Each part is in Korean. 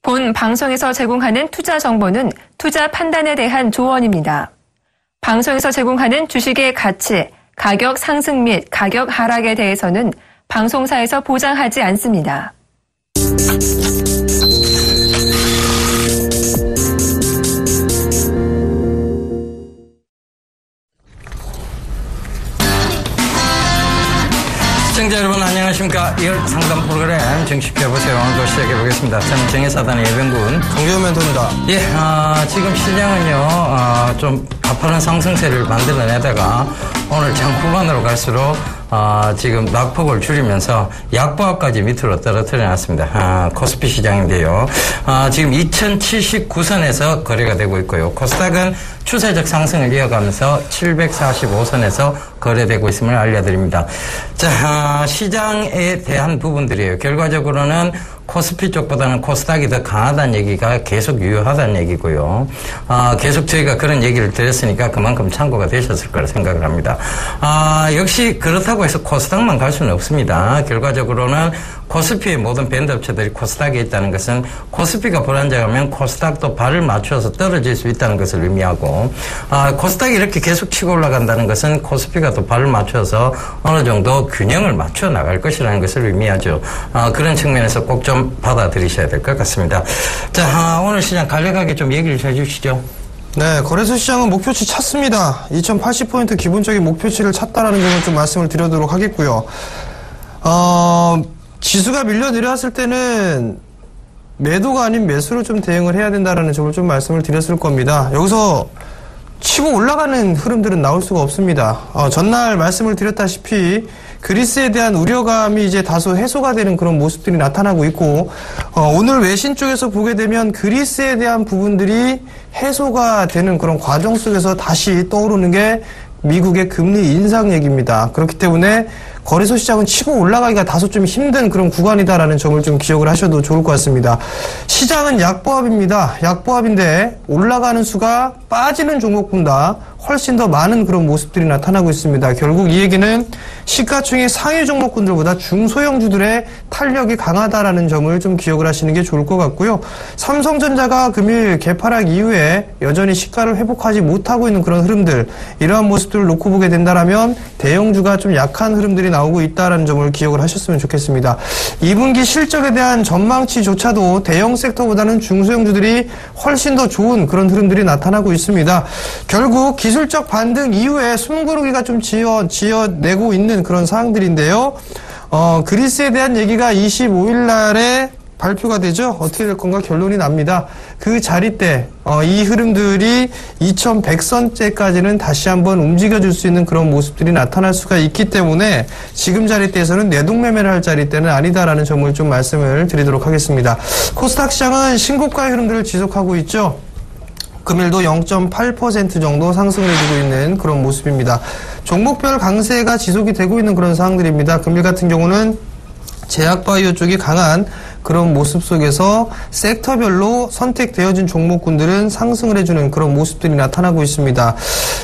본 방송에서 제공하는 투자 정보는 투자 판단에 대한 조언입니다. 방송에서 제공하는 주식의 가치, 가격 상승 및 가격 하락에 대해서는 방송사에서 보장하지 않습니다. 시청자 여러분 안녕하십니까. 2월 상담 프로그램 정식해보세요. 오늘도 시작해보겠습니다. 저는 정의사단의 예병군 정재훈 멘토입니다. 예, 지금 시장은요 좀 가파른 상승세를 만들어내다가 오늘 장 후반으로 갈수록 지금 낙폭을 줄이면서 약보합까지 밑으로 떨어뜨려 놨습니다. 코스피 시장인데요. 지금 2079선에서 거래가 되고 있고요. 코스닥은 추세적 상승을 이어가면서 745선에서 거래되고 있음을 알려드립니다. 자, 시장에 대한 부분들이에요. 결과적으로는 코스피 쪽보다는 코스닥이 더 강하다는 얘기가 계속 유효하다는 얘기고요. 계속 저희가 그런 얘기를 드렸으니까 그만큼 참고가 되셨을 거라 생각을 합니다. 역시 그렇다고 해서 코스닥만 갈 수는 없습니다. 결과적으로는 코스피의 모든 밴드 업체들이 코스닥에 있다는 것은 코스피가 불안정하면 코스닥도 발을 맞춰서 떨어질 수 있다는 것을 의미하고, 코스닥이 이렇게 계속 치고 올라간다는 것은 코스피가 또 발을 맞춰서 어느 정도 균형을 맞춰 나갈 것이라는 것을 의미하죠. 그런 측면에서 꼭 좀 받아들이셔야 될 것 같습니다. 자, 오늘 시장 간략하게 좀 얘기를 해 주시죠. 네, 거래소 시장은 목표치 찼습니다. 2080포인트 기본적인 목표치를 찼다라는 점을 좀 말씀을 드리도록 하겠고요. 지수가 밀려 내려왔을 때는 매도가 아닌 매수로 좀 대응을 해야 된다라는 점을 좀 말씀을 드렸을 겁니다. 여기서 치고 올라가는 흐름들은 나올 수가 없습니다. 전날 말씀을 드렸다시피 그리스에 대한 우려감이 이제 다소 해소가 되는 그런 모습들이 나타나고 있고, 오늘 외신 쪽에서 보게 되면 그리스에 대한 부분들이 해소가 되는 그런 과정 속에서 다시 떠오르는 게 미국의 금리 인상 얘기입니다. 그렇기 때문에 거래소 시장은 치고 올라가기가 다소 좀 힘든 그런 구간이다라는 점을 좀 기억을 하셔도 좋을 것 같습니다. 시장은 약보합입니다. 약보합인데 올라가는 수가 빠지는 종목보다 훨씬 더 많은 그런 모습들이 나타나고 있습니다. 결국 이 얘기는 시가총액 상위 종목군들보다 중소형주들의 탄력이 강하다라는 점을 좀 기억을 하시는 게 좋을 것 같고요. 삼성전자가 금일 개파락 이후에 여전히 시가를 회복하지 못하고 있는 그런 흐름들, 이러한 모습들을 놓고 보게 된다라면 대형주가 좀 약한 흐름들이 나오고 있다라는 점을 기억을 하셨으면 좋겠습니다. 2분기 실적에 대한 전망치조차도 대형 섹터보다는 중소형주들이 훨씬 더 좋은 그런 흐름들이 나타나고 있습니다. 결국 기술적 반등 이후에 숨고르기가 좀 지어내고 있는 그런 사항들인데요. 그리스에 대한 얘기가 25일 날에 발표가 되죠. 어떻게 될 건가 결론이 납니다. 그 자리 때 이 흐름들이 2100선째까지는 다시 한번 움직여줄 수 있는 그런 모습들이 나타날 수가 있기 때문에 지금 자리대에서는 내동매매를 할 자리대는 아니다라는 점을 좀 말씀을 드리도록 하겠습니다. 코스닥 시장은 신고가의 흐름들을 지속하고 있죠. 금일도 0.8% 정도 상승을 해주고 있는 그런 모습입니다. 종목별 강세가 지속이 되고 있는 그런 상황들입니다. 금일 같은 경우는 제약바이오 쪽이 강한 그런 모습 속에서 섹터별로 선택되어진 종목군들은 상승을 해주는 그런 모습들이 나타나고 있습니다.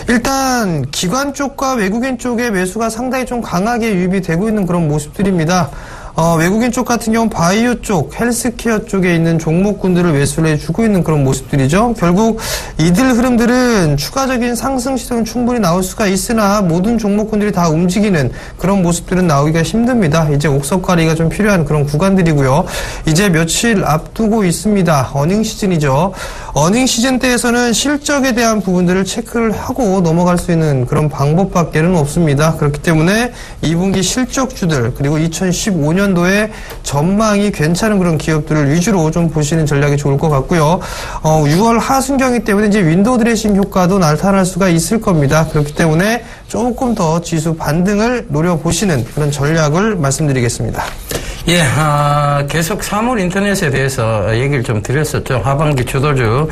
일단 기관 쪽과 외국인 쪽의 매수가 상당히 좀 강하게 유입이 되고 있는 그런 모습들입니다. 외국인 쪽 같은 경우는 바이오 쪽, 헬스케어 쪽에 있는 종목군들을 매수를 해주고 있는 그런 모습들이죠. 결국 이들 흐름들은 추가적인 상승 시도는 충분히 나올 수가 있으나 모든 종목군들이 다 움직이는 그런 모습들은 나오기가 힘듭니다. 이제 옥석가리가 좀 필요한 그런 구간들이고요. 이제 며칠 앞두고 있습니다. 어닝 시즌이죠. 어닝 시즌 때에서는 실적에 대한 부분들을 체크를 하고 넘어갈 수 있는 그런 방법밖에는 없습니다. 그렇기 때문에 2분기 실적주들 그리고 2015년도에 전망이 괜찮은 그런 기업들을 위주로 좀 보시는 전략이 좋을 것 같고요. 6월 하순경이기 때문에 이제 윈도우 드레싱 효과도 나타날 수가 있을 겁니다. 그렇기 때문에 조금 더 지수 반등을 노려보시는 그런 전략을 말씀드리겠습니다. 예, 계속 사물 인터넷에 대해서 얘기를 좀 드렸었죠. 하반기 주도주,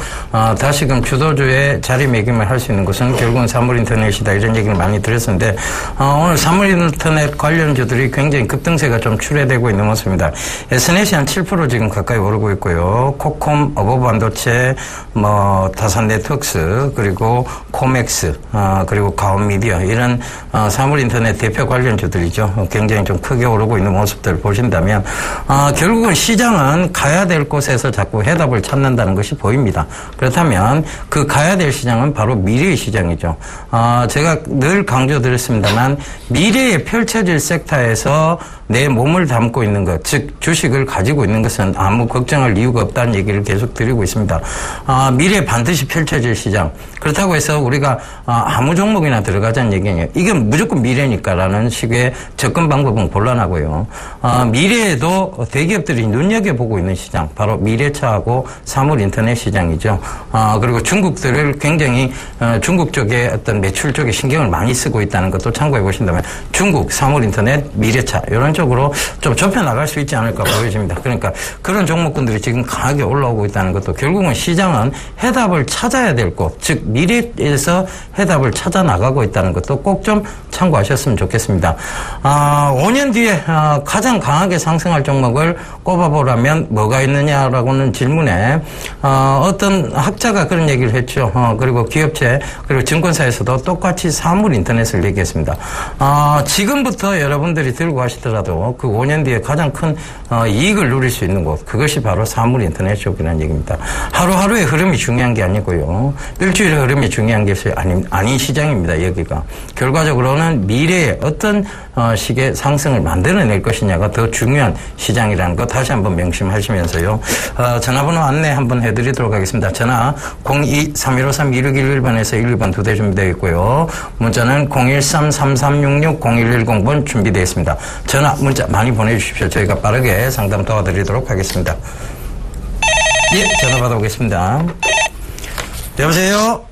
다시금 주도주의 자리매김을 할 수 있는 것은 결국은 사물 인터넷이다. 이런 얘기를 많이 드렸었는데, 오늘 사물 인터넷 관련주들이 굉장히 급등세가 좀 출회되고 있는 모습입니다. SNS이 한 7% 지금 가까이 오르고 있고요. 코콤, 어버반도체, 다산 네트워크스, 그리고 코맥스, 그리고 가온미디어, 이런 사물 인터넷 대표 관련주들이죠. 굉장히 좀 크게 오르고 있는 모습들을 보신다면, 보신다면, 결국은 시장은 가야 될 곳에서 자꾸 해답을 찾는다는 것이 보입니다. 그렇다면 그 가야 될 시장은 바로 미래의 시장이죠. 제가 늘 강조드렸습니다만 미래에 펼쳐질 섹터에서 내 몸을 담고 있는 것, 즉 주식을 가지고 있는 것은 아무 걱정할 이유가 없다는 얘기를 계속 드리고 있습니다. 미래에 반드시 펼쳐질 시장. 그렇다고 해서 우리가 아무 종목이나 들어가자는 얘기예요. 이건 무조건 미래니까라는 식의 접근 방법은 곤란하고요. 미래에도 대기업들이 눈여겨보고 있는 시장, 바로 미래차하고 사물인터넷 시장이죠. 그리고 중국들을 굉장히 중국 쪽에 어떤 매출 쪽에 신경을 많이 쓰고 있다는 것도 참고해 보신다면 중국, 사물인터넷, 미래차 이런 쪽으로 좀 좁혀 나갈 수 있지 않을까 보여집니다. 그러니까 그런 종목군들이 지금 강하게 올라오고 있다는 것도 결국은 시장은 해답을 찾아야 될 곳, 즉 미래에서 해답을 찾아 나가고 있다는 것도 꼭 좀 참고하셨으면 좋겠습니다. 5년 뒤에 가장 강하게 상승할 종목을 꼽아보라면 뭐가 있느냐라고는 질문에 어떤 학자가 그런 얘기를 했죠. 그리고 기업체 그리고 증권사에서도 똑같이 사물인터넷을 얘기했습니다. 지금부터 여러분들이 들고 가시더라도 그 5년 뒤에 가장 큰 이익을 누릴 수 있는 곳, 그것이 바로 사물인터넷 쪽이라는 얘기입니다. 하루하루의 흐름이 중요한 게 아니고요. 일주일의 흐름이 중요한 게 아닌 시장입니다. 여기가. 결과적으로는 미래에 어떤 식의 상승을 만들어낼 것이냐가 더 중요한 시장이라는 것 다시 한번 명심하시면서요. 전화번호 안내 한번 해드리도록 하겠습니다. 전화 02-3153-2611번에서 11번 2대 준비되어 있고요. 문자는 013-3366-0110번 준비되어 있습니다. 전화, 문자 많이 보내주십시오. 저희가 빠르게 상담 도와드리도록 하겠습니다. 예, 전화 받아보겠습니다. 여보세요?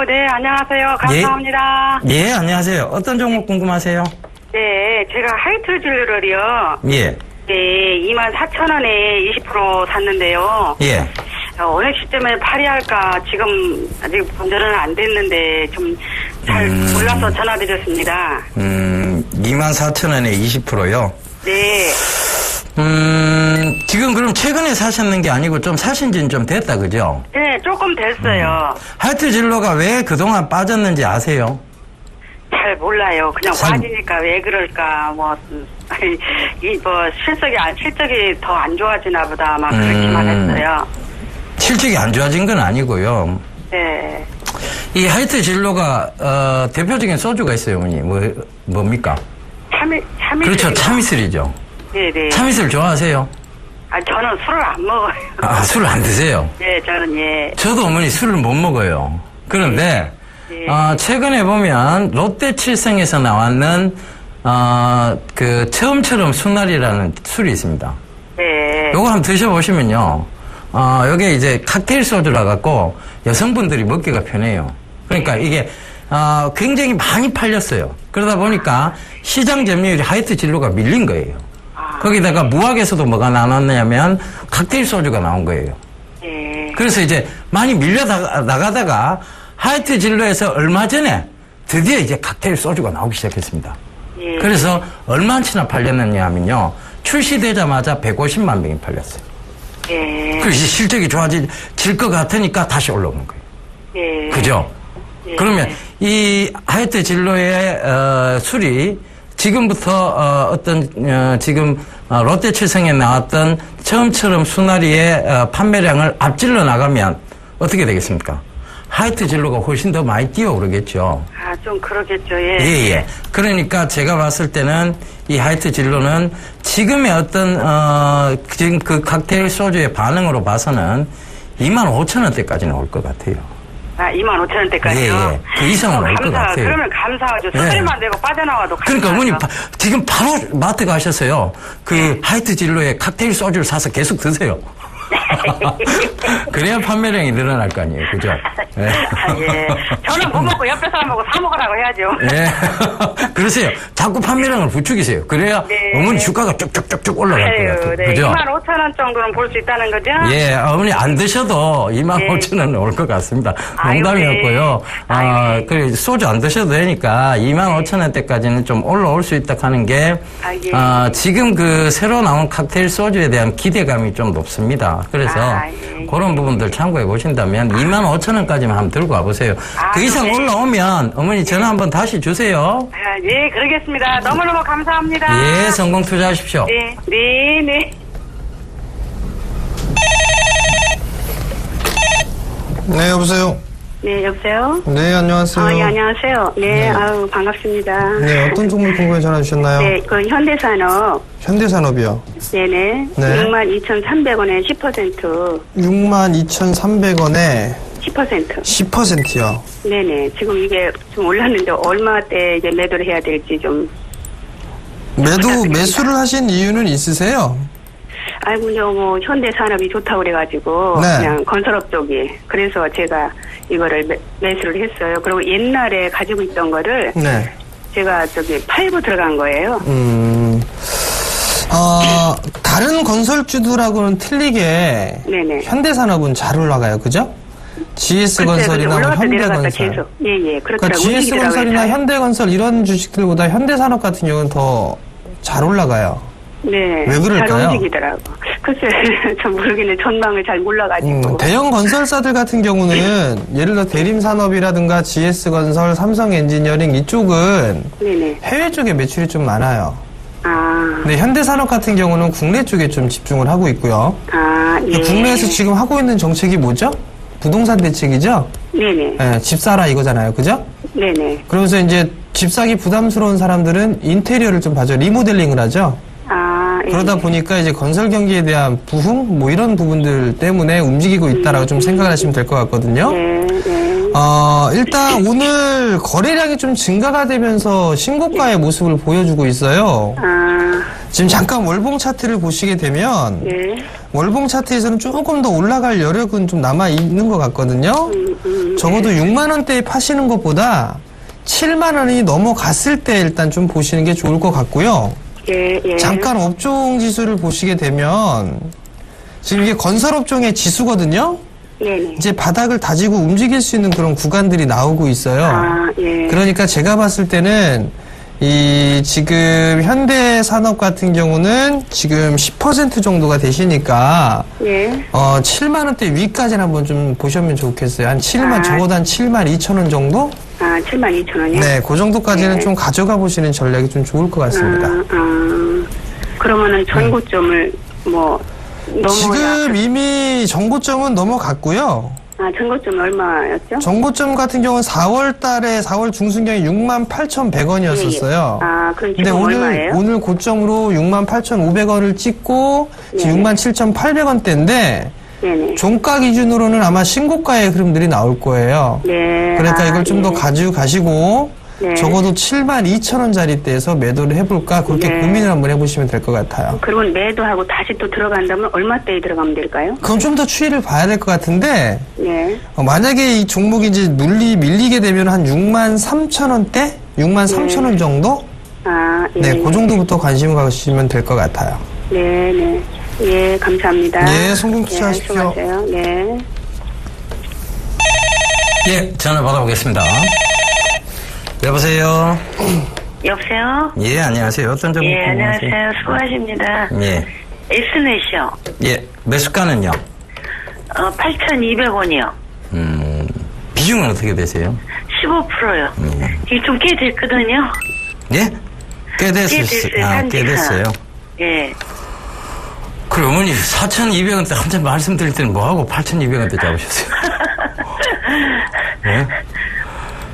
네, 안녕하세요. 감사합니다. 예, 안녕하세요. 어떤 종목 궁금하세요? 네, 제가 하이트 진료를요. 예. 네, 24,000원에 20% 샀는데요. 예. 어느 시점에 팔이할까 지금 아직 본전은 안 됐는데 좀 잘 몰라서 전화드렸습니다. 24,000원에 20%요? 네. 지금 그럼 최근에 사셨는 게 아니고 좀 사신 지는 좀 됐다, 그죠? 네, 조금 됐어요. 하이트 진로가 왜 그동안 빠졌는지 아세요? 잘 몰라요. 그냥 빠지니까 왜 그럴까, 실적이 더 안 좋아지나 보다, 막 그렇게만 했어요. 실적이 안 좋아진 건 아니고요. 네. 이 하이트 진로가, 대표적인 소주가 있어요, 어머니. 뭡니까? 참이슬. 그렇죠, 참이슬이죠. 네네. 참이슬 좋아하세요? 저는 술을 안 먹어요. 술을 안 드세요? 네, 저는 예. 저도 어머니 술을 못 먹어요. 그런데, 네. 최근에 보면 롯데칠성에서 나왔는, 그, 처음처럼 순날이라는 술이 있습니다. 네. 요거 한번 드셔보시면요. 요게 이제 칵테일 소주라 갖고 여성분들이 먹기가 편해요. 그러니까 이게, 굉장히 많이 팔렸어요. 그러다 보니까 시장 점유율이 하이트 진로가 밀린 거예요. 거기다가 무학에서도 뭐가 나왔냐면 칵테일 소주가 나온 거예요. 네. 그래서 이제 많이 밀려 나가다가 하이트 진로에서 얼마 전에 드디어 이제 칵테일 소주가 나오기 시작했습니다. 네. 그래서 얼마나 팔렸느냐 하면요. 출시되자마자 150만 병이 팔렸어요. 네. 그래서 실적이 좋아질 것 같으니까 다시 올라오는 거예요. 네. 그죠? 네. 그러면 이 하이트 진로의 술이 지금부터 지금 롯데칠성에 나왔던 처음처럼 수나리의 판매량을 앞질러 나가면 어떻게 되겠습니까? 하이트 진로가 훨씬 더 많이 뛰어오르겠죠. 좀 그러겠죠. 예. 예. 그러니까 제가 봤을 때는 이 하이트 진로는 지금의 어떤 지금 그 칵테일 소주의 반응으로 봐서는 25,000원대까지는 올 것 같아요. 25,000원대까지요? 예. 그 이상은 올 것 같아요. 그러면 감사하죠. 수수료만 내고 빠져나와도 그러니까 어머니 지금 바로 마트 가셔서요. 그 하이트 진로의 칵테일 소주를 사서 계속 드세요. 그래야 판매량이 늘어날 거 아니에요. 그죠? 네. 예. 저는 못 먹고 옆에 사람하고 사 먹으라고 해야죠. 예. 그러세요. 자꾸 판매량을 부추기세요. 그래야 네. 어머니 주가가 쭉쭉쭉쭉 올라갈 것 같아요. 네. 그죠? 25,000원 정도는 볼 수 있다는 거죠? 예. 어머니 안 드셔도 25,000원 올 것 같습니다. 농담이었고요. 네. 그 소주 안 드셔도 되니까 25,000원대까지는 좀 올라올 수 있다 하는 게 예. 지금 그 새로 나온 칵테일 소주에 대한 기대감이 좀 높습니다. 그래서 그래서 예. 그런 부분들 참고해 보신다면 25,000원까지만 한번 들고 와보세요. 그 이상 네. 올라오면 어머니 전화 한번 다시 주세요. 예, 그러겠습니다. 너무너무 감사합니다. 예, 성공 투자하십시오. 네, 네, 네. 네, 여보세요. 네, 여보세요? 네, 안녕하세요. 예, 안녕하세요. 네, 네. 아유, 반갑습니다. 네, 어떤 종목 궁금해 전화 주셨나요? 네, 그 현대산업. 현대산업이요. 네네. 네. 62,300원에 10%. 62,300원에 10%. 10%요. 네네. 지금 이게 좀 올랐는데 얼마 때 이제 매도를 해야 될지 좀. 매수를 하신 이유는 있으세요? 아이고, 뭐, 현대산업이 좋다고 그래가지고. 네. 그냥 건설업 쪽이. 그래서 제가 이거를 매수를 했어요. 그리고 옛날에 가지고 있던 거를. 네. 제가 팔고 들어간 거예요. 다른 건설주들하고는 틀리게. 네네. 현대산업은 잘 올라가요. 그죠? GS건설이나 뭐 현대건설. 계속. 예, 예. 그러니까 그렇더라고요. GS건설이나 현대건설 이런 주식들보다 현대산업 같은 경우는 더 잘 올라가요. 네. 왜 그럴까요? 잘 움직이더라고. 글쎄, 전 모르겠네. 전망을 잘 몰라가지고. 대형 건설사들 같은 경우는 예를 들어 대림산업이라든가 GS건설, 삼성엔지니어링 이쪽은 네네. 해외 쪽에 매출이 좀 많아요. 아, 근데 현대산업 같은 경우는 국내 쪽에 좀 집중을 하고 있고요. 아, 예. 국내에서 지금 하고 있는 정책이 뭐죠? 부동산 대책이죠? 네네. 예, 집 사라 이거잖아요. 그죠? 네네. 그러면서 이제 집 사기 부담스러운 사람들은 인테리어를 좀 봐줘. 리모델링을 하죠? 아, 예. 그러다 보니까 이제 건설 경기에 대한 부흥 뭐 이런 부분들 때문에 움직이고 있다라고 좀 생각을 하시면 될 것 같거든요. 네, 네. 일단 오늘 거래량이 좀 증가가 되면서 신고가의 모습을 보여주고 있어요. 아, 지금 잠깐 월봉 차트를 보시게 되면 네. 월봉 차트에서는 조금 더 올라갈 여력은 좀 남아 있는 것 같거든요. 적어도 6만 원대에 파시는 것보다 7만 원이 넘어갔을 때 일단 좀 보시는 게 좋을 것 같고요. 예, 예. 잠깐 업종 지수를 보시게 되면 지금 이게 건설업종의 지수거든요. 네네. 이제 바닥을 다지고 움직일 수 있는 그런 구간들이 나오고 있어요. 아, 예. 그러니까 제가 봤을 때는 지금 현대산업 같은 경우는 지금 10% 정도가 되시니까 예. 7만 원대 위까지는 한번 좀 보시면 좋겠어요. 한 7만 적어도 한 7만 2천 원 정도? 아, 72,000원이요? 네, 그 정도까지는 네. 좀 가져가 보시는 전략이 좀 좋을 것 같습니다. 그러면은 전고점을 뭐 지금 이미 정고점은 넘어갔고요. 전고점 얼마였죠? 정고점 같은 경우는 4월 달에 4월 중순경에 68,100원이었었어요. 아, 그럼 근데 지금 얼마예요? 오늘 고점으로 68,500원을 찍고 지금 67,800원대인데 네네. 종가 기준으로는 아마 신고가의 흐름들이 나올 거예요. 네. 그러니까 이걸 좀 더 예. 가지고 가시고 네. 적어도 72,000원짜리대에서 매도를 해볼까 그렇게 네. 고민을 한번 해보시면 될 것 같아요. 그러면 매도하고 다시 또 들어간다면 얼마대에 들어가면 될까요? 그건 좀 더 추이를 봐야 될 것 같은데 네. 만약에 이 종목이 이제 밀리게 되면 한 63,000원대? 63,000원 정도? 아, 예. 네, 그 정도부터 관심을 가지시면 될 것 같아요. 네, 네. 예, 감사합니다. 예, 성공 투자하십시오. 예, 수고하세요. 네. 예, 전화 받아보겠습니다. 여보세요? 여보세요? 예, 안녕하세요. 어떤 점을 예, 안녕하세요. 수고하십니다. 예. S넷이요. 예, 매수가는요? 8,200원이요. 비중은 어떻게 되세요? 15%요. 이게 좀 꽤 됐거든요. 예? 꽤 됐어요. 됐어요. 꽤 됐어요. 예. 그럼 어머니 4,200원대 한참 말씀드릴 때는 뭐하고 8,200원대 잡으셨어요? 예?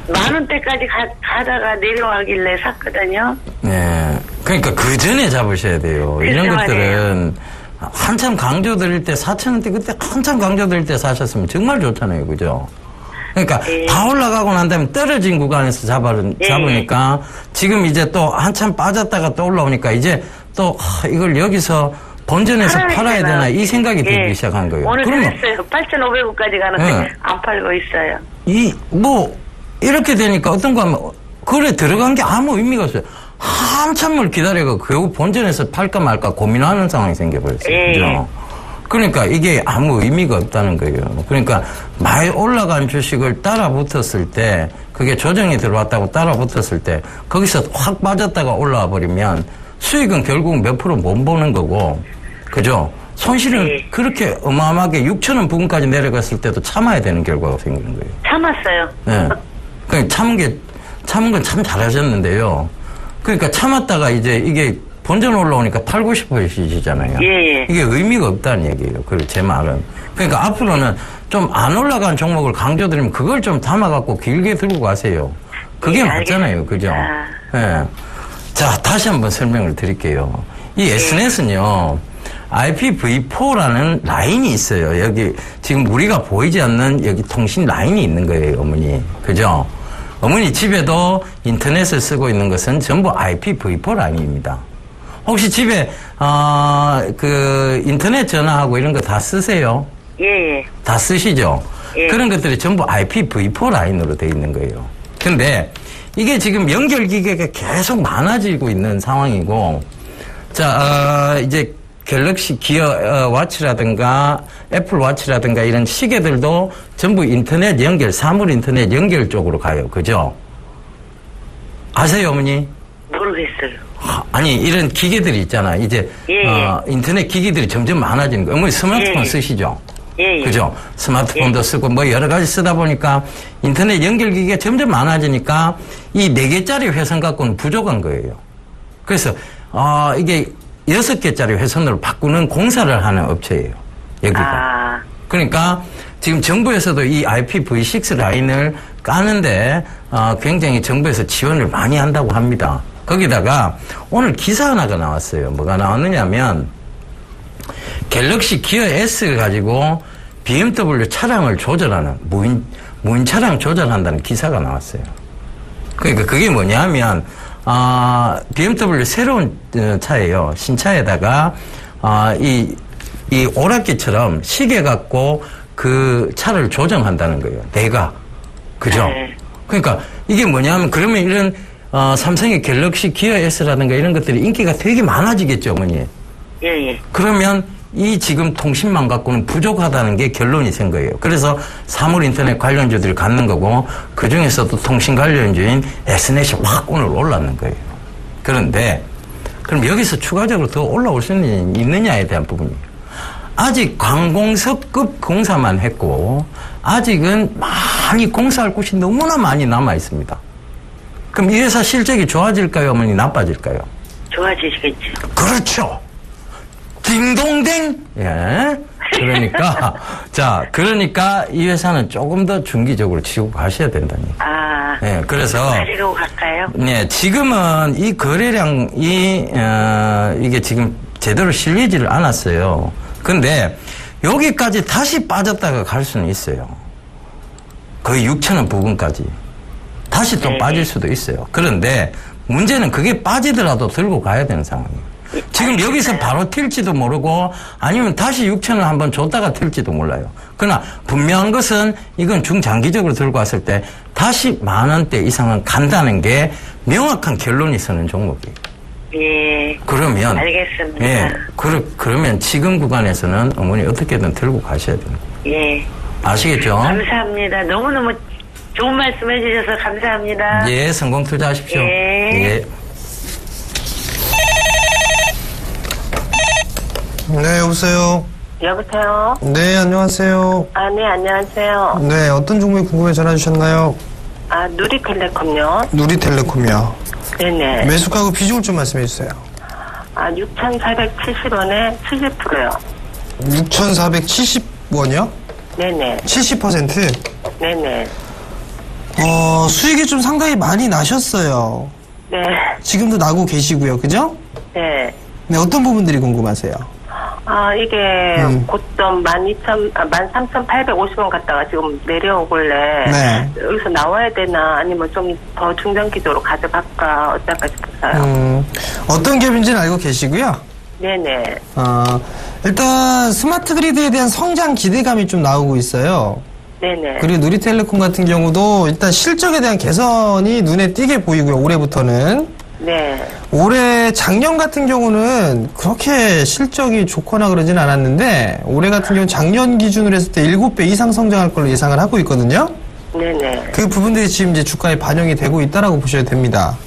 10,000원대까지 가다가 내려가길래 샀거든요. 네. 그러니까 그 전에 잡으셔야 돼요. 이런 글쎄 것들은 한참 강조드릴 때 4,000원대 그때 한참 강조드릴 때 사셨으면 정말 좋잖아요. 그죠? 그러니까 예. 다 올라가고 난 다음에 떨어진 구간에서 잡으니까 지금 이제 또 한참 빠졌다가 또 올라오니까 이제 또 이걸 여기서 본전에서 팔아야 되나 이 생각이 들기 시작한 거예요. 오늘 그러면 그랬어요. 8,500원까지 가는데 네. 안 팔고 있어요. 이렇게 되니까 어떤 거 하면 그래 들어간 게 아무 의미가 없어요. 한참을 기다려가 결국 본전에서 팔까 말까 고민하는 상황이 생겨버렸어요. 예. 그죠? 그러니까 이게 아무 의미가 없다는 거예요. 그러니까 많이 올라간 주식을 따라 붙었을 때 그게 조정이 들어왔다고 따라 붙었을 때 거기서 확 빠졌다가 올라와 버리면 수익은 결국 몇 프로 못 보는 거고 그죠? 손실은 네. 그렇게 어마어마하게 6천 원 부근까지 내려갔을 때도 참아야 되는 결과가 생기는 거예요. 참았어요. 네. 그러니까 참은 건 참 잘하셨는데요. 그러니까 참았다가 이제 이게 본전 올라오니까 8, 90%시잖아요. 예. 이게 의미가 없다는 얘기예요. 그리고 제 말은. 그러니까 앞으로는 좀 안 올라간 종목을 강조드리면 그걸 좀 담아갖고 길게 들고 가세요. 그게 예, 맞잖아요. 그죠? 알겠습니다. 예. 자, 다시 한번 설명을 드릴게요. 이 SNS는요, IPv4라는 라인이 있어요. 여기, 지금 우리가 보이지 않는 여기 통신 라인이 있는 거예요, 어머니. 그죠? 어머니 집에도 인터넷을 쓰고 있는 것은 전부 IPv4 라인입니다. 혹시 집에, 인터넷 전화하고 이런 거 다 쓰세요? 예. 다 쓰시죠? 예. 그런 것들이 전부 IPv4 라인으로 되어 있는 거예요. 근데 이게 지금 연결 기계가 계속 많아지고 있는 상황이고, 자, 이제 갤럭시 기어 와치라든가 애플 와치라든가 이런 시계들도 전부 인터넷 연결, 사물 인터넷 연결 쪽으로 가요. 그죠? 아세요, 어머니? 모르겠어요. 아니, 이런 기계들이 있잖아. 이제, 인터넷 기기들이 점점 많아지는 거예요. 어머니 스마트폰 쓰시죠? 예. 그죠? 스마트폰도 쓰고 뭐 여러 가지 쓰다 보니까 인터넷 연결 기기가 점점 많아지니까 이 4개짜리 회선 갖고는 부족한 거예요. 그래서, 이게 6개짜리 회선으로 바꾸는 공사를 하는 업체예요. 여기가. 그러니까 지금 정부에서도 이 IPv6 라인을 까는데 굉장히 정부에서 지원을 많이 한다고 합니다. 거기다가 오늘 기사 하나가 나왔어요. 뭐가 나왔느냐면 갤럭시 기어 S를 가지고 BMW 차량을 조절하는 무인 차량 조절한다는 기사가 나왔어요. 그러니까 그게 뭐냐면 BMW 새로운 차예요. 신차에다가 이 오락기처럼 시계 갖고 그 차를 조정한다는 거예요. 내가. 그죠? 네. 그러니까 이게 뭐냐면 그러면 이런 삼성의 갤럭시 기어 S라든가 이런 것들이 인기가 되게 많아지겠죠, 어머니. 예. 그러면 이 지금 통신망 갖고는 부족하다는 게 결론이 된 거예요. 그래서 사물 인터넷 관련주들이 갖는 거고 그 중에서도 통신 관련주인 SNS이 확 오늘 올랐는 거예요. 그런데 그럼 여기서 추가적으로 더 올라올 수는 있느냐에 대한 부분이에요. 아직 관공서급 공사만 했고 아직은 많이 공사할 곳이 너무나 많이 남아 있습니다. 그럼 이 회사 실적이 좋아질까요, 어머니? 나빠질까요? 좋아지시겠죠. 그렇죠. 딩동댕. 예. 그러니까 그러니까 이 회사는 조금 더 중기적으로 치고 가셔야 된다니. 예. 그래서 가지고 갈까요? 네, 지금은 이 거래량이 이게 지금 제대로 실리지를 않았어요. 근데 여기까지 다시 빠졌다가 갈 수는 있어요. 거의 6,000원 부근까지. 다시 또 빠질 수도 있어요. 그런데 문제는 그게 빠지더라도 들고 가야 되는 상황이에요. 지금 여기서 바로 튈지도 모르고 아니면 다시 6,000원 한번 줬다가 튈지도 몰라요. 그러나 분명한 것은 이건 중장기적으로 들고 왔을 때 다시 10,000원대 이상은 간다는 게 명확한 결론이 서는 종목이에요. 예. 그러면 알겠습니다. 예. 그러면 지금 구간에서는 어머니 어떻게든 들고 가셔야 돼요. 예. 아시겠죠? 감사합니다. 너무너무 좋은 말씀 해주셔서 감사합니다. 예, 성공 투자하십시오. 예. 네, 여보세요. 여보세요? 네, 안녕하세요. 네, 안녕하세요. 네, 어떤 종목이 궁금해 전화 주셨나요? 누리텔레콤요. 누리텔레콤이요. 네네. 매수가하고 비중을 좀 말씀해 주세요. 6,470원에 70%요. 6,470원이요? 네네. 70%? 네네. 수익이 좀 상당히 많이 나셨어요. 네. 지금도 나고 계시고요. 그죠? 네. 네, 어떤 부분들이 궁금하세요? 이게 고점 13,850원 갔다가 지금 내려오길래 네. 여기서 나와야 되나 아니면 좀 더 중장기적으로 가져갈까 어떨까 싶었어요. 어떤 갭인지는 알고 계시고요. 네네. 일단 스마트 그리드에 대한 성장 기대감이 좀 나오고 있어요. 네네. 그리고 누리텔레콤 같은 경우도 일단 실적에 대한 개선이 눈에 띄게 보이고요. 올해부터는. 네. 올해 작년 같은 경우는 그렇게 실적이 좋거나 그러진 않았는데 올해 같은 경우는 작년 기준으로 했을 때 7배 이상 성장할 걸로 예상을 하고 있거든요. 네네. 그 부분들이 지금 이제 주가에 반영이 되고 있다라고 보셔야 됩니다.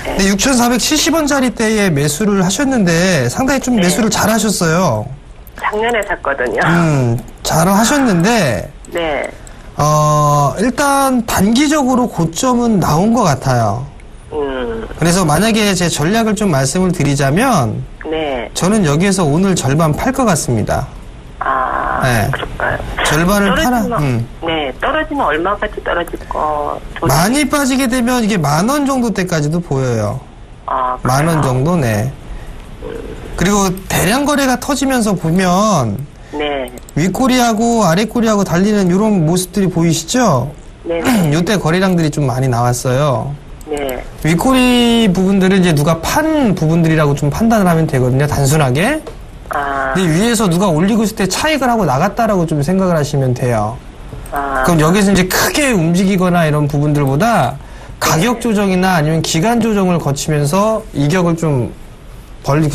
네. 6,470원짜리 때에 매수를 하셨는데 상당히 좀 매수를 잘 하셨어요. 작년에 샀거든요. 잘 하셨는데, 네. 일단 단기적으로 고점은 나온 것 같아요. 그래서 만약에 제 전략을 좀 말씀을 드리자면, 네. 저는 여기에서 오늘 절반 팔 것 같습니다. 네. 그럴까요? 절반을 팔아. 네, 떨어지면 얼마까지 떨어질 거? 많이 빠지게 되면 이게 10,000원 정도 때까지도 보여요. 10,000원 정도, 네. 그리고 대량 거래가 터지면서 보면, 네. 윗꼬리하고 아랫꼬리하고 달리는 이런 모습들이 보이시죠? 네. 요때 거래량들이 좀 많이 나왔어요. 네. 윗꼬리 부분들은 이제 누가 판 부분들이라고 좀 판단을 하면 되거든요, 단순하게. 근데 위에서 누가 올리고 있을 때 차익을 하고 나갔다라고 좀 생각을 하시면 돼요. 그럼 여기서 이제 크게 움직이거나 이런 부분들보다 가격 조정이나 아니면 기간 조정을 거치면서 이격을 좀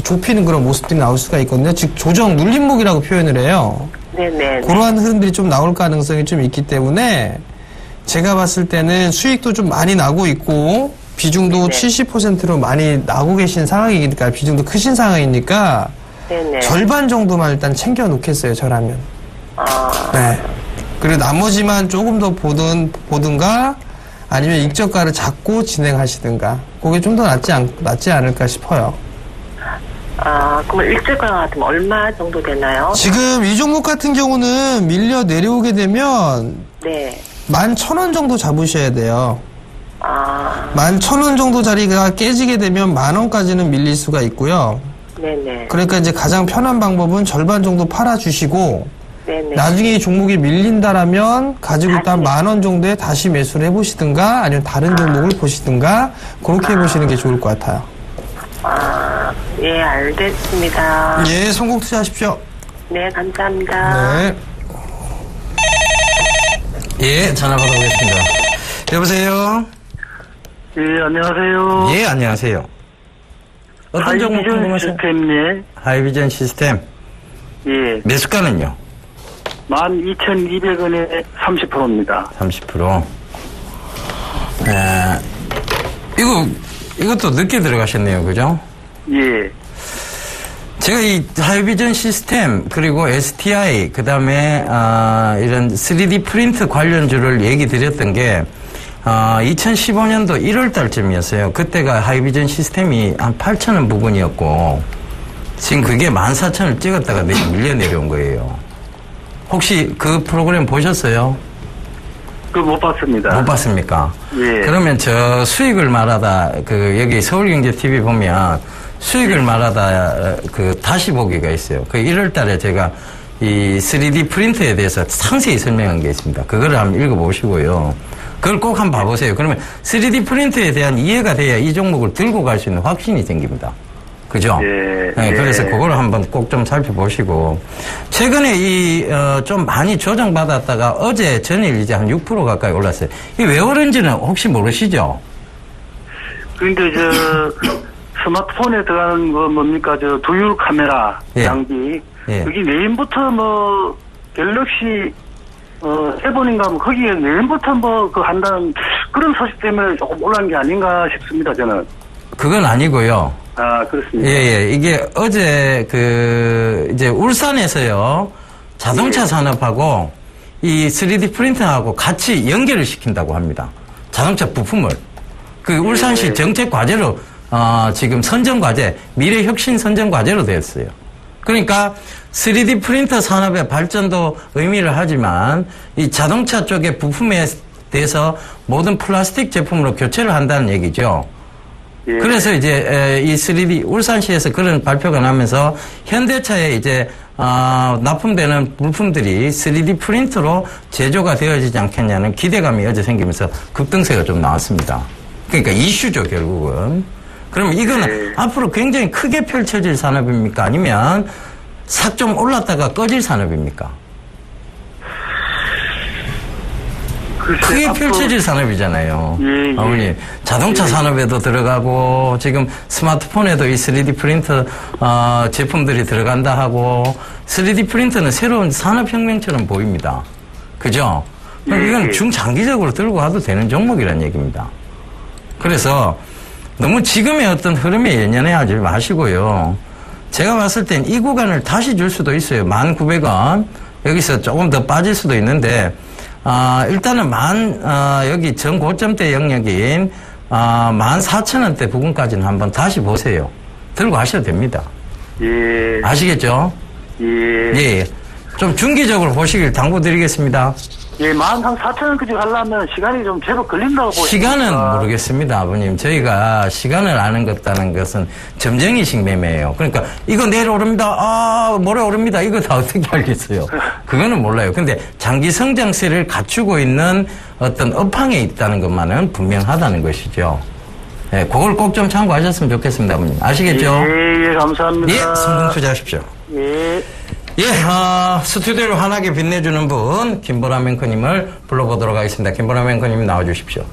좁히는 그런 모습들이 나올 수가 있거든요. 즉, 조정 눌림목이라고 표현을 해요. 네네. 그러한 흐름들이 좀 나올 가능성이 좀 있기 때문에 제가 봤을 때는 수익도 좀 많이 나고 있고 비중도 70%로 많이 나고 계신 상황이니까 비중도 크신 상황이니까 네네. 절반 정도만 일단 챙겨 놓겠어요, 저라면. 네. 그리고 나머지만 조금 더 보든가 아니면 익저가를 잡고 진행하시든가 그게 좀 더 낫지 않을까 싶어요. 그럼 일제가 같으면 얼마 정도 되나요? 지금 이 종목 같은 경우는 밀려 내려오게 되면 네. 11,000원 정도 잡으셔야 돼요. 11,000원 정도 자리가 깨지게 되면 10,000원까지는 밀릴 수가 있고요. 네네. 그러니까 이제 가장 편한 방법은 절반 정도 팔아주시고 네네. 나중에 이 종목이 밀린다라면 가지고 있던 10,000원 정도에 다시 매수를 해보시든가 아니면 다른 종목을 보시든가 그렇게 해보시는 게 좋을 것 같아요. 예, 알겠습니다. 예, 성공 투자하십시오. 네, 감사합니다. 네. 예, 전화 받아보겠습니다. 여보세요? 예, 안녕하세요. 예, 안녕하세요. 어떤 종목 궁금하세요? 시스템, 하이비전 시스템. 예. 매수가는요? 12,200원에 30%입니다. 30%. 이것도 늦게 들어가셨네요, 그죠? 예. 제가 이 하이비전 시스템, 그리고 STI, 그 다음에, 이런 3D 프린트 관련주를 얘기 드렸던 게, 2015년도 1월 달쯤이었어요. 그때가 하이비전 시스템이 한 8,000원 부근이었고, 지금 그게 14,000원을 찍었다가 밀려 내려온 거예요. 혹시 그 프로그램 보셨어요? 못 봤습니다. 못 봤습니까? 예. 그러면 저 수익을 말하다, 여기 서울경제TV 보면 수익을 말하다, 다시 보기가 있어요. 1월 달에 제가 이 3D 프린터에 대해서 상세히 설명한 게 있습니다. 그거를 한번 읽어보시고요. 그걸 꼭 한번 봐보세요. 그러면 3D 프린터에 대한 이해가 돼야 이 종목을 들고 갈 수 있는 확신이 생깁니다. 그죠? 예. 네, 그래서 그걸 한번 꼭 좀 살펴보시고. 최근에 좀 많이 조정받았다가 어제 전일 이제 한 6% 가까이 올랐어요. 이게 왜 오른지는 혹시 모르시죠? 근데 스마트폰에 들어가는 거 뭡니까? 두율 카메라 예. 장비. 예. 여기 내일부터 갤럭시, 7인가 거기에 내일부터 한다는 그런 소식 때문에 조금 올라간 게 아닌가 싶습니다, 저는. 그건 아니고요. 그렇습니다. 예. 이게 어제 이제 울산에서요, 자동차 산업하고 이 3D 프린터하고 같이 연결을 시킨다고 합니다. 자동차 부품을. 울산시 정책 과제로, 지금 선정 과제, 미래 혁신 선정 과제로 되었어요. 그러니까 3D 프린터 산업의 발전도 의미를 하지만 이 자동차 쪽의 부품에 대해서 모든 플라스틱 제품으로 교체를 한다는 얘기죠. 예. 그래서 이제 이 3D 울산시에서 그런 발표가 나면서 현대차에 이제 납품되는 물품들이 3D 프린터로 제조가 되어지지 않겠냐는 기대감이 어제 생기면서 급등세가 좀 나왔습니다. 그러니까 이슈죠, 결국은. 그러면 이거는 앞으로 굉장히 크게 펼쳐질 산업입니까? 아니면 싹 좀 올랐다가 꺼질 산업입니까? 크게 펼쳐질 산업이잖아요. 예. 어머니, 자동차 산업에도 들어가고, 지금 스마트폰에도 이 3D 프린터, 제품들이 들어간다 하고, 3D 프린터는 새로운 산업혁명처럼 보입니다. 그죠? 이건 중장기적으로 들고 가도 되는 종목이라는 얘기입니다. 그래서 너무 지금의 어떤 흐름에 연연해 하지 마시고요. 제가 봤을 땐 이 구간을 다시 줄 수도 있어요. 1,900원. 여기서 조금 더 빠질 수도 있는데, 일단은 여기 전고점대 영역인, 14,000원대 부근까지는 한번 다시 보세요. 들고 하셔도 됩니다. 예. 아시겠죠? 예. 예. 좀 중기적으로 보시길 당부드리겠습니다. 예, 14,000원까지 가려면 시간이 좀 제법 걸린다고 보시니까. 시간은 모르겠습니다, 아버님. 저희가 시간을 아는 것다는 것은 점정이식 매매예요. 그러니까 이거 내일 오릅니다. 모레 오릅니다. 이거 다 어떻게 알겠어요? 그거는 몰라요. 근데 장기 성장세를 갖추고 있는 어떤 업황에 있다는 것만은 분명하다는 것이죠. 예, 그걸 꼭 좀 참고하셨으면 좋겠습니다, 아버님. 아시겠죠? 예, 감사합니다. 예, 성공 투자하십시오. 예. 예, 스튜디오를 환하게 빛내주는 분, 김보람 앵커님을 불러보도록 하겠습니다. 김보람 앵커님 나와주십시오.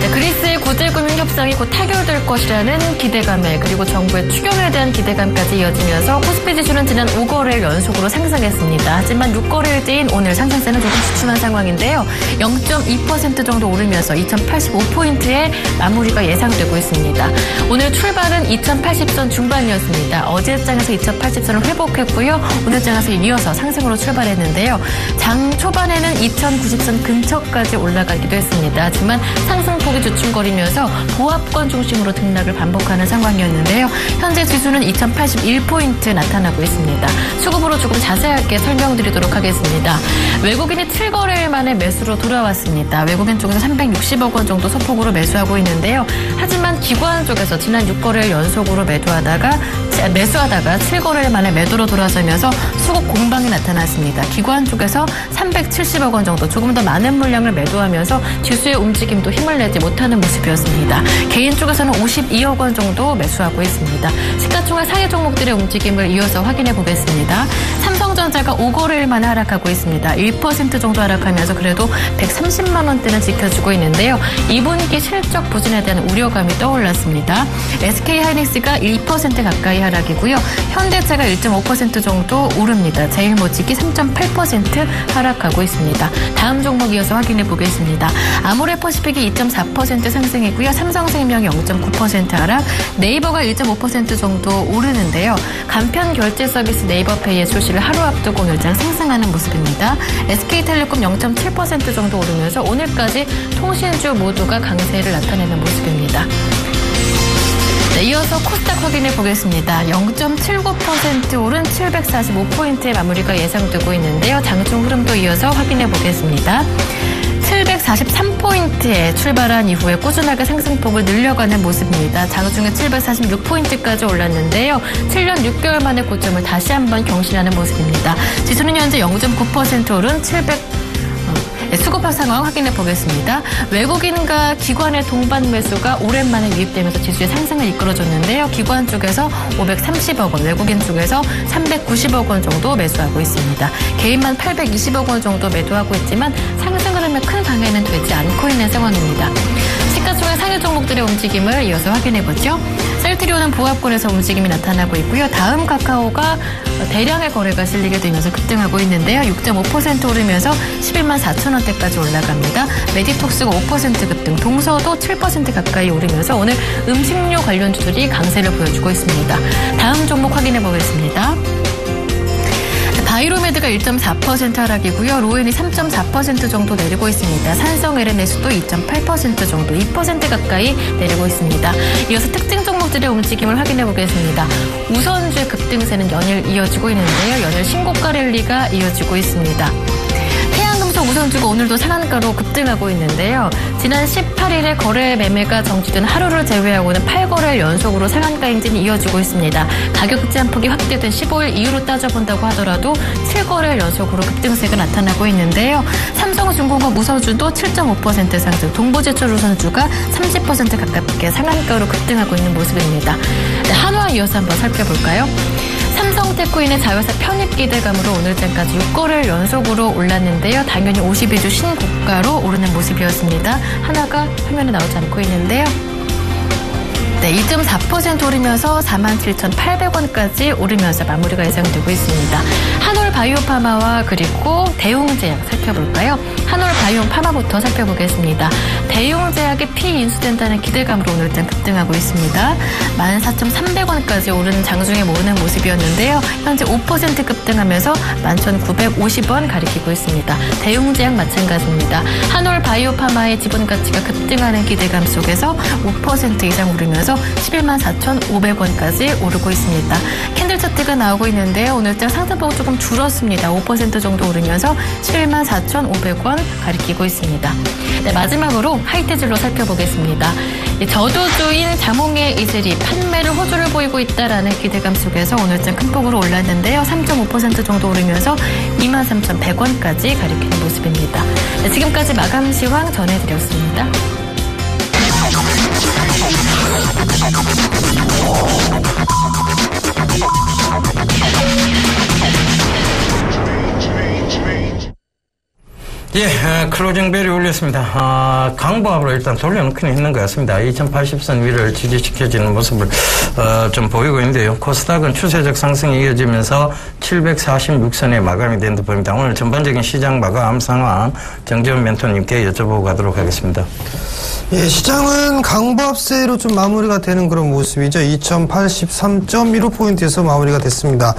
네, 그리스의 구제금융 협상이 곧 타결될 것이라는 기대감에 그리고 정부의 추경에 대한 기대감까지 이어지면서 코스피 지수는 지난 5거래일 연속으로 상승했습니다. 하지만 6거래일째인 오늘 상승세는 조금 주춤한 상황인데요. 0.2% 정도 오르면서 2,085포인트의 마무리가 예상되고 있습니다. 오늘 출발은 2,080선 중반이었습니다. 어제 장에서 2,080선을 회복했고요. 오늘 장에서 이어서 상승으로 출발했는데요. 장 초반에는 2,090선 근처까지 올라가기도 했습니다. 하지만 상승폭이 주춤거리면서 보합권 중심으로 등락을 반복하는 상황이었는데요. 현재 지수는 2,081포인트 나타나고 있습니다. 수급으로 조금 자세하게 설명드리도록 하겠습니다. 외국인이 7거래일 만에 매수로 돌아왔습니다. 외국인 쪽에서 360억 원 정도 소폭으로 매수하고 있는데요. 하지만 기관 쪽에서 지난 6거래일 연속으로 매수하다가 7거래일 만에 매도로 돌아서면서 수급 공방이 나타났습니다. 기관 쪽에서 370억 원 정도 조금 더 많은 물량을 매도하면서 지수의 움직임도 힘을 내지 못하는 모습이었습니다. 개인 쪽에서는 52억 원 정도 매수하고 있습니다. 시가총액 상위 종목들의 움직임을 이어서 확인해 보겠습니다. 삼성전자가 5거래일 만에 하락하고 있습니다. 1% 정도 하락하면서 그래도 130만 원대는 지켜주고 있는데요. 2분기 실적 부진에 대한 우려감이 떠올랐습니다. SK하이닉스가 1% 가까이 하락이고요. 현대차가 1.5% 정도 오릅니다. 제일모직이 3.8% 하락하고 있습니다. 다음 종목 이어서 확인해 보겠습니다. 아모레퍼시픽이 2.4% 상승이고요. 삼성생명이 0.9% 하락, 네이버가 1.5% 정도 오르는데요. 간편 결제 서비스 네이버페이의 출시를 하루 앞두고 오늘장 상승하는 모습입니다. SK텔레콤 0.7% 정도 오르면서 오늘까지 통신주 모두가 강세를 나타내는 모습입니다. 네, 이어서 코스닥 확인해 보겠습니다. 0.79% 오른 745포인트의 마무리가 예상되고 있는데요. 장중 흐름도 이어서 확인해 보겠습니다. 743포인트에 출발한 이후에 꾸준하게 상승폭을 늘려가는 모습입니다. 장중에 746포인트까지 올랐는데요. 7년 6개월 만에 고점을 다시 한번 경신하는 모습입니다. 지수는 현재 0.9% 오른 수급화 상황 확인해 보겠습니다. 외국인과 기관의 동반 매수가 오랜만에 유입되면서 지수의 상승을 이끌어줬는데요. 기관 쪽에서 530억 원, 외국인 쪽에서 390억 원 정도 매수하고 있습니다. 개인만 820억 원 정도 매도하고 있지만 상승 흐름에 큰 방해는 되지 않고 있는 상황입니다. 시가총액 상위 종목들의 움직임을 이어서 확인해보죠. 셀트리온은 보합권에서 움직임이 나타나고 있고요. 다음 카카오가 대량의 거래가 실리게 되면서 급등하고 있는데요. 6.5% 오르면서 11만 4천 원대까지 올라갑니다. 메디톡스가 5% 급등, 동서도 7% 가까이 오르면서 오늘 음식료 관련주들이 강세를 보여주고 있습니다. 다음 종목 확인해 보겠습니다. 바이로메드가 1.4% 하락이고요. 로엔이 3.4% 정도 내리고 있습니다. 산성 LNS도 2.8% 정도, 2% 가까이 내리고 있습니다. 이어서 특징 종목들의 움직임을 확인해 보겠습니다. 우선주의 급등세는 연일 이어지고 있는데요. 연일 신고가 랠리가 이어지고 있습니다. 태양금속 우선주가 오늘도 상한가로 급등하고 있는데요. 지난 18일에 거래 매매가 정지된 하루를 제외하고는 8거래일 연속으로 상한가 행진이 이어지고 있습니다. 가격 제한폭이 확대된 15일 이후로 따져본다고 하더라도 7거래일 연속으로 급등세가 나타나고 있는데요. 삼성중공업 우선주도 7.5% 상승, 동부제철 우선주가 30% 가깝게 상한가로 급등하고 있는 모습입니다. 네, 한화 이어서 한번 살펴볼까요? 삼성테크인의 자회사 편입 기대감으로 오늘장까지 6거래일 연속으로 올랐는데요. 당연히 52주 신고가로 오르는 모습이었습니다. 하나가 화면에 나오지 않고 있는데요. 네, 2.4% 오르면서 47,800원까지 오르면서 마무리가 예상되고 있습니다. 한올바이오파마와 그리고 대웅제약 살펴볼까요? 한올바이오파마부터 살펴보겠습니다. 대웅제약이 피인수된다는 기대감으로 오늘장 급등하고 있습니다. 14,300원까지 오른 장중에 모으는 모습이었는데요. 현재 5% 급등하면서 11,950원 가리키고 있습니다. 대웅제약 마찬가지입니다. 한올바이오파마의 지분가치가 급등하는 기대감 속에서 5% 이상 오르면서 114,500원까지 오르고 있습니다. 캔들 차트가 나오고 있는데요. 오늘장 상승폭 조금 줄었습니다. 5% 정도 오르면서 114,500원 가리키고 있습니다. 네, 마지막으로 하이테질로 살펴보겠습니다. 저도주인 자몽의 이슬이 판매를 호조를 보이고 있다라는 기대감 속에서 오늘장 큰 폭으로 올랐는데요. 3.5% 정도 오르면서 23,100원까지 가리키는 모습입니다. 네, 지금까지 마감 시황 전해드렸습니다. 예, 클로징 벨이 울렸습니다. 강보합으로 일단 돌려놓기는 있는 것 같습니다. 2080선 위를 지지시켜지는 모습을 좀 보이고 있는데요. 코스닥은 추세적 상승이 이어지면서 746선에 마감이 된 듯 보입니다. 오늘 전반적인 시장 마감 상황 정재훈 멘토님께 여쭤보고 가도록 하겠습니다. 예, 시장은 강보합세로 좀 마무리가 되는 그런 모습이죠. 2083.15포인트에서 마무리가 됐습니다.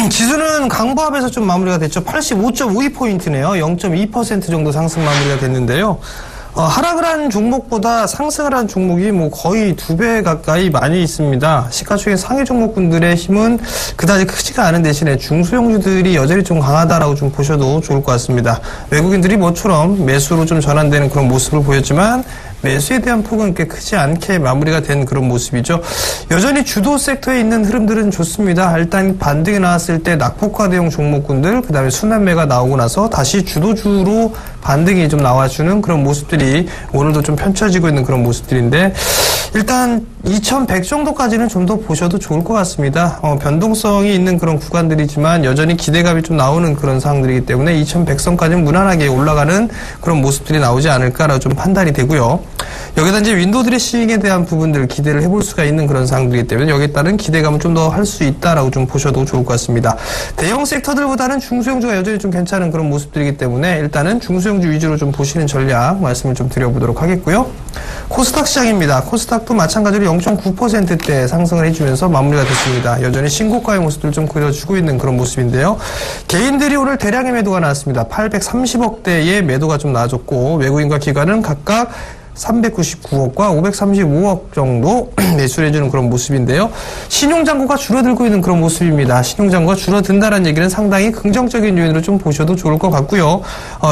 지수는 강보합에서 좀 마무리가 됐죠. 85.52포인트네요. 0.2% 정도 상승 마무리가 됐는데요. 하락을 한 종목보다 상승을 한 종목이 뭐 거의 2배 가까이 많이 있습니다. 시가총액 상위 종목군들의 힘은 그다지 크지가 않은 대신에 중소형주들이 여전히 좀 강하다라고 좀 보셔도 좋을 것 같습니다. 외국인들이 모처럼 매수로 좀 전환되는 그런 모습을 보였지만 매수에 대한 폭은 꽤 크지 않게 마무리가 된 그런 모습이죠. 여전히 주도 섹터에 있는 흐름들은 좋습니다. 일단 반등이 나왔을 때 낙폭화 대형 종목군들, 그 다음에 순환매가 나오고 나서 다시 주도주로 반등이 좀 나와주는 그런 모습들이 오늘도 좀 펼쳐지고 있는 그런 모습들인데, 일단 2100 정도까지는 좀 더 보셔도 좋을 것 같습니다. 변동성이 있는 그런 구간들이지만 여전히 기대감이 좀 나오는 그런 상황들이기 때문에 2100선까지는 무난하게 올라가는 그런 모습들이 나오지 않을까라고 좀 판단이 되고요. 여기다 이제 윈도우 드레싱에 대한 부분들 기대를 해볼 수가 있는 그런 상황들이기 때문에 여기에 따른 기대감을 좀 더 할 수 있다라고 좀 보셔도 좋을 것 같습니다. 대형 섹터들보다는 중소형주가 여전히 좀 괜찮은 그런 모습들이기 때문에 일단은 중소형주 위주로 좀 보시는 전략 말씀을 좀 드려보도록 하겠고요. 코스닥 시장입니다. 코스닥도 마찬가지로 0.9%대 상승을 해주면서 마무리가 됐습니다. 여전히 신고가의 모습들 좀 그려주고 있는 그런 모습인데요. 개인들이 오늘 대량의 매도가 나왔습니다. 830억대의 매도가 좀 나와줬고, 외국인과 기관은 각각 399억과 535억 정도 매수를 해주는 그런 모습인데요. 신용잔고가 줄어들고 있는 그런 모습입니다. 신용잔고가 줄어든다는 얘기는 상당히 긍정적인 요인으로 좀 보셔도 좋을 것 같고요.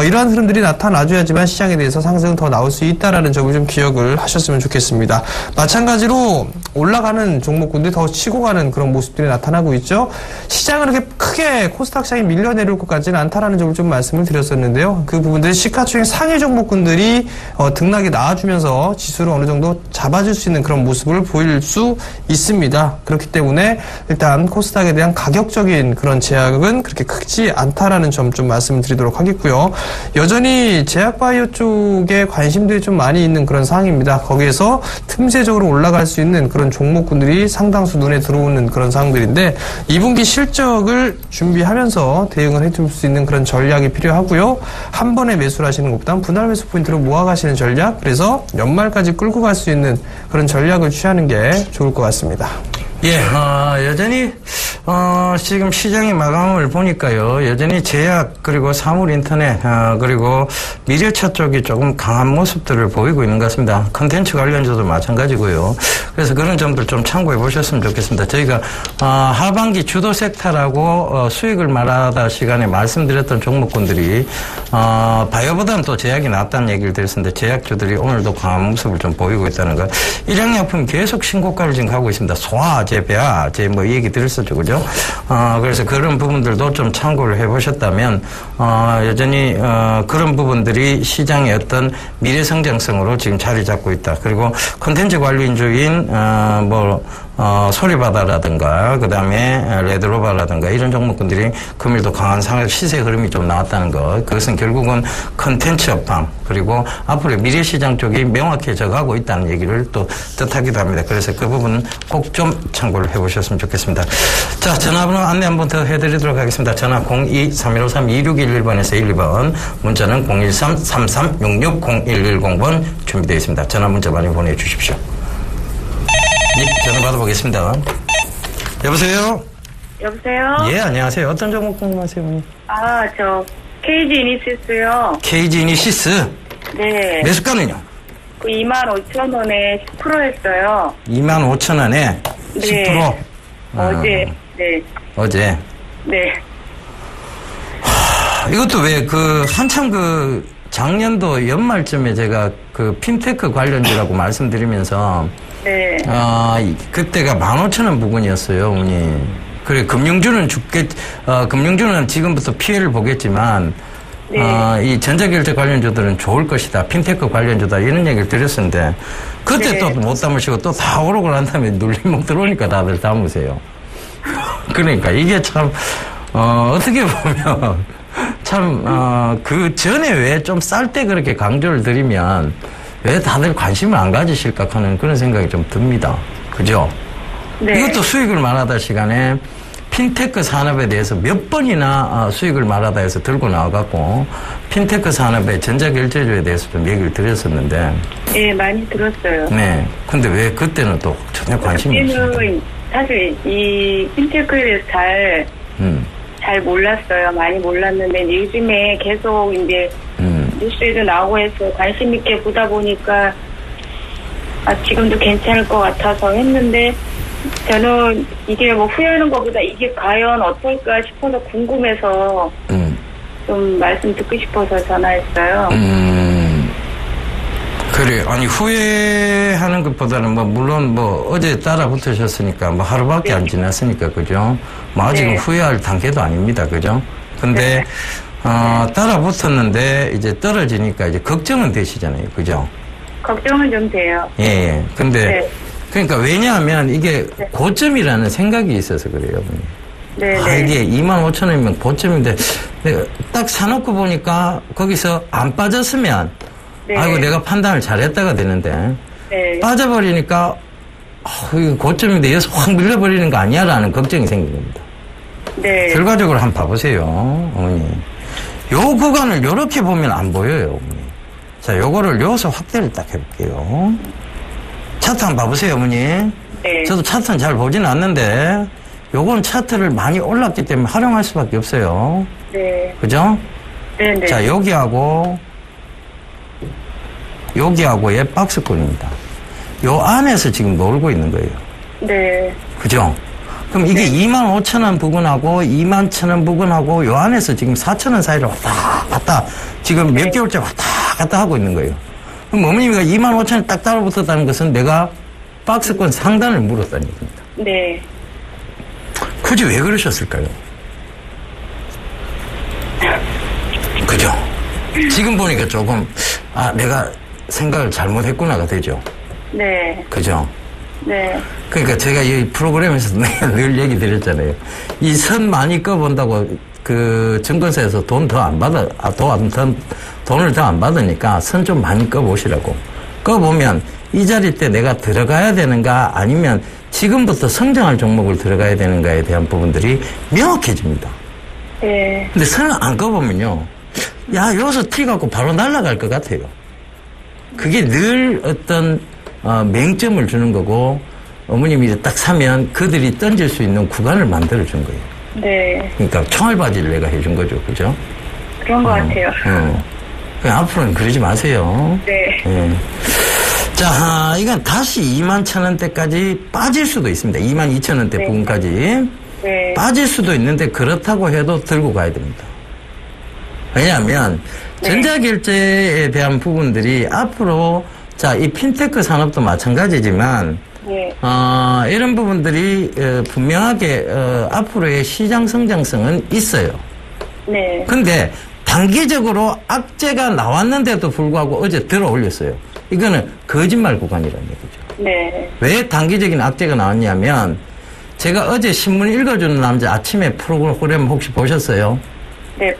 이러한 흐름들이 나타나줘야지만 시장에 대해서 상승은 더 나올 수 있다는 점을 좀 기억을 하셨으면 좋겠습니다. 마찬가지로 올라가는 종목군들이 더 치고 가는 그런 모습들이 나타나고 있죠. 시장은 그렇게 크게 코스닥 시장이 밀려내릴 것 같지는 않다라는 점을 좀 말씀을 드렸었는데요. 그 부분들이 시가총액 상위 종목군들이 등락이 나와주면서 지수를 어느 정도 잡아줄 수 있는 그런 모습을 보일 수 있습니다. 그렇기 때문에 일단 코스닥에 대한 가격적인 그런 제약은 그렇게 크지 않다라는 점 좀 말씀을 드리도록 하겠고요. 여전히 제약바이오 쪽에 관심들이 좀 많이 있는 그런 상황입니다. 거기에서 틈새적으로 올라갈 수 있는 그런 종목군들이 상당수 눈에 들어오는 그런 상황들인데, 2분기 실적을 준비하면서 대응을 해줄 수 있는 그런 전략이 필요하고요. 한 번에 매수를 하시는 것보다는 분할 매수 포인트로 모아가시는 전략, 그래서 연말까지 끌고 갈 수 있는 그런 전략을 취하는 게 좋을 것 같습니다. 예, 여전히, 지금 시장의 마감을 보니까요, 여전히 제약, 그리고 사물 인터넷, 그리고 미래차 쪽이 조금 강한 모습들을 보이고 있는 것 같습니다. 컨텐츠 관련주도 마찬가지고요. 그래서 그런 점들 좀 참고해 보셨으면 좋겠습니다. 저희가, 하반기 주도 섹터라고, 수익을 말하다 시간에 말씀드렸던 종목군들이, 바이오보다는 또 제약이 낫다는 얘기를 드렸었는데, 제약주들이 오늘도 강한 모습을 좀 보이고 있다는 것. 일양약품이 계속 신고가를 지금 가고 있습니다. 소화제, 배아제 뭐 얘기 드렸었죠, 그죠? 그래서 그런 부분들도 좀 참고를 해보셨다면, 여전히, 그런 부분들이 시장의 어떤 미래 성장성으로 지금 자리 잡고 있다. 그리고 콘텐츠 관련주인, 소리바다라든가 그다음에 레드로바라든가 이런 종목군들이 금일도 강한 시세 흐름이 좀 나왔다는 것. 그것은 결국은 컨텐츠 업황 그리고 앞으로의 미래시장 쪽이 명확해져 가고 있다는 얘기를 또 뜻하기도 합니다. 그래서 그 부분은 꼭 좀 참고를 해보셨으면 좋겠습니다. 자, 전화번호 안내 한번 더 해드리도록 하겠습니다. 전화 02-3153-2611번에서 12번, 문자는 013-3366-0110번 준비되어 있습니다. 전화 문자 많이 보내주십시오. 네, 전화 받아보겠습니다. 여보세요? 여보세요? 예, 안녕하세요. 어떤 종목 궁금하세요? 저 KG 이니시스요. KG 이니시스? 네. 매수가는요? 그 25,000원에 10% 했어요. 25,000원에 10%? 네. 어제. 네. 어제? 네. 이것도 왜 한참 작년도 연말쯤에 제가 핀테크 관련주라고 말씀드리면서 네. 그때가 15,000원 부근이었어요, 어머니. 그래, 금융주는 금융주는 지금부터 피해를 보겠지만, 네. 이 전자결제 관련주들은 좋을 것이다. 핀테크 관련주다. 이런 얘기를 드렸었는데, 그때 네. 또 못 담으시고 또 다 오르고 난 다음에 눌림목 들어오니까 다들 담으세요. 그러니까 이게 참, 어떻게 보면, 참, 그 전에 왜 좀 쌀 때 그렇게 강조를 드리면, 왜 다들 관심을 안 가지실까 하는 그런 생각이 좀 듭니다. 그죠? 네. 이것도 수익을 말하다 시간에 핀테크 산업에 대해서 몇 번이나 수익을 말하다 해서 들고 나와갖고 핀테크 산업의 전자결제주에 대해서 좀 얘기를 드렸었는데. 네, 많이 들었어요. 네. 근데 왜 그때는 또 전혀 관심이 없습니다. 그때는 사실 이 핀테크에 대해서 잘 몰랐어요. 많이 몰랐는데 요즘에 계속 이제 뉴스에도 나오고 해서 관심 있게 보다 보니까 지금도 괜찮을 것 같아서 했는데 저는 이게 뭐 후회하는 것보다 이게 과연 어떨까 싶어서 궁금해서 좀 말씀 듣고 싶어서 전화했어요. 그래. 아니, 후회하는 것보다는 물론 어제 따라 붙으셨으니까 하루밖에 안 지났으니까, 그죠? 아직은 네. 후회할 단계도 아닙니다. 그죠? 근데, 네. 따라 붙었는데 이제 떨어지니까 이제 걱정은 되시잖아요. 그죠? 걱정은 좀 돼요. 예. 근데, 네. 그러니까 왜냐하면 이게 네. 고점이라는 생각이 있어서 그래요. 네. 이게 25,000원이면 고점인데, 내가 딱 사놓고 보니까 거기서 안 빠졌으면, 네. 아이고, 내가 판단을 잘했다가 되는데, 네. 빠져버리니까, 이거 고점인데 여기서 확 밀려버리는 거 아니야? 라는 걱정이 생긴 겁니다. 네. 결과적으로 한번 봐보세요, 어머니. 요 구간을 요렇게 보면 안 보여요, 어머니. 자, 요거를 여기서 확대를 딱 해볼게요. 차트 한번 봐보세요, 어머니. 네. 저도 차트는 잘 보지는 않는데, 요건 차트를 많이 올랐기 때문에 활용할 수밖에 없어요. 네. 그죠? 네. 자, 여기하고의 박스권입니다. 요 안에서 지금 놀고 있는 거예요. 네. 그죠? 그럼 이게 25,000원 부근하고 21,000원 부근하고 요 안에서 지금 4,000원 사이를 왔다 갔다 지금 몇 개월째 왔다 갔다 하고 있는 거예요. 그럼 어머님이가 25,000원 딱 따라붙었다는 것은 내가 박스권 상단을 물었다는 얘기입니다. 네. 굳이 왜 그러셨을까요? 그죠? 지금 보니까 조금 내가 생각을 잘못했구나가 되죠. 네. 그죠? 네. 그러니까 제가 이 프로그램에서 늘 얘기 드렸잖아요. 이 선 많이 꺼본다고 증권사에서 돈 더 안 받아, 돈을 더 안 받으니까 선 좀 많이 꺼보시라고. 꺼보면 이 자리 때 내가 들어가야 되는가 아니면 지금부터 성장할 종목을 들어가야 되는가에 대한 부분들이 명확해집니다. 네. 근데 선을 안 꺼보면요. 여기서 티 갖고 바로 날아갈 것 같아요. 그게 늘 어떤, 맹점을 주는 거고, 어머님이 딱 사면 그들이 던질 수 있는 구간을 만들어준 거예요. 네. 그러니까 총알바지를 내가 해준 거죠. 그죠? 그런 것 같아요. 그냥 앞으로는 그러지 마세요. 네. 예. 자, 이건 다시 21,000원대까지 빠질 수도 있습니다. 22,000원대 네. 부분까지. 네. 빠질 수도 있는데 그렇다고 해도 들고 가야 됩니다. 왜냐하면 네. 전자결제에 대한 부분들이 앞으로 이 핀테크 산업도 마찬가지지만 네. 이런 부분들이 분명하게 앞으로의 시장 성장성은 있어요. 네. 근데 단기적으로 악재가 나왔는데도 불구하고 어제 들어 올렸어요. 이거는 거짓말 구간이라는 얘기죠. 네. 왜 단기적인 악재가 나왔냐면 제가 어제 신문 읽어주는 남자 아침에 프로그램 혹시 보셨어요? 네,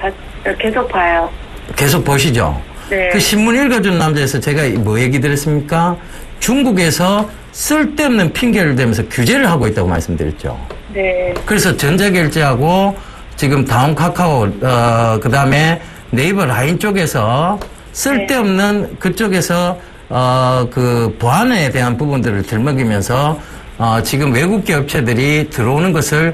계속 봐요. 계속 보시죠? 네. 그 신문 읽어주는 남자에서 제가 뭐 얘기 드렸습니까? 중국에서 쓸데없는 핑계를 대면서 규제를 하고 있다고 말씀드렸죠. 네. 그래서 전자결제하고 지금 다음 카카오, 그 다음에 네이버 라인 쪽에서 쓸데없는 그쪽에서 그 보안에 대한 부분들을 들먹이면서 지금 외국계 업체들이 들어오는 것을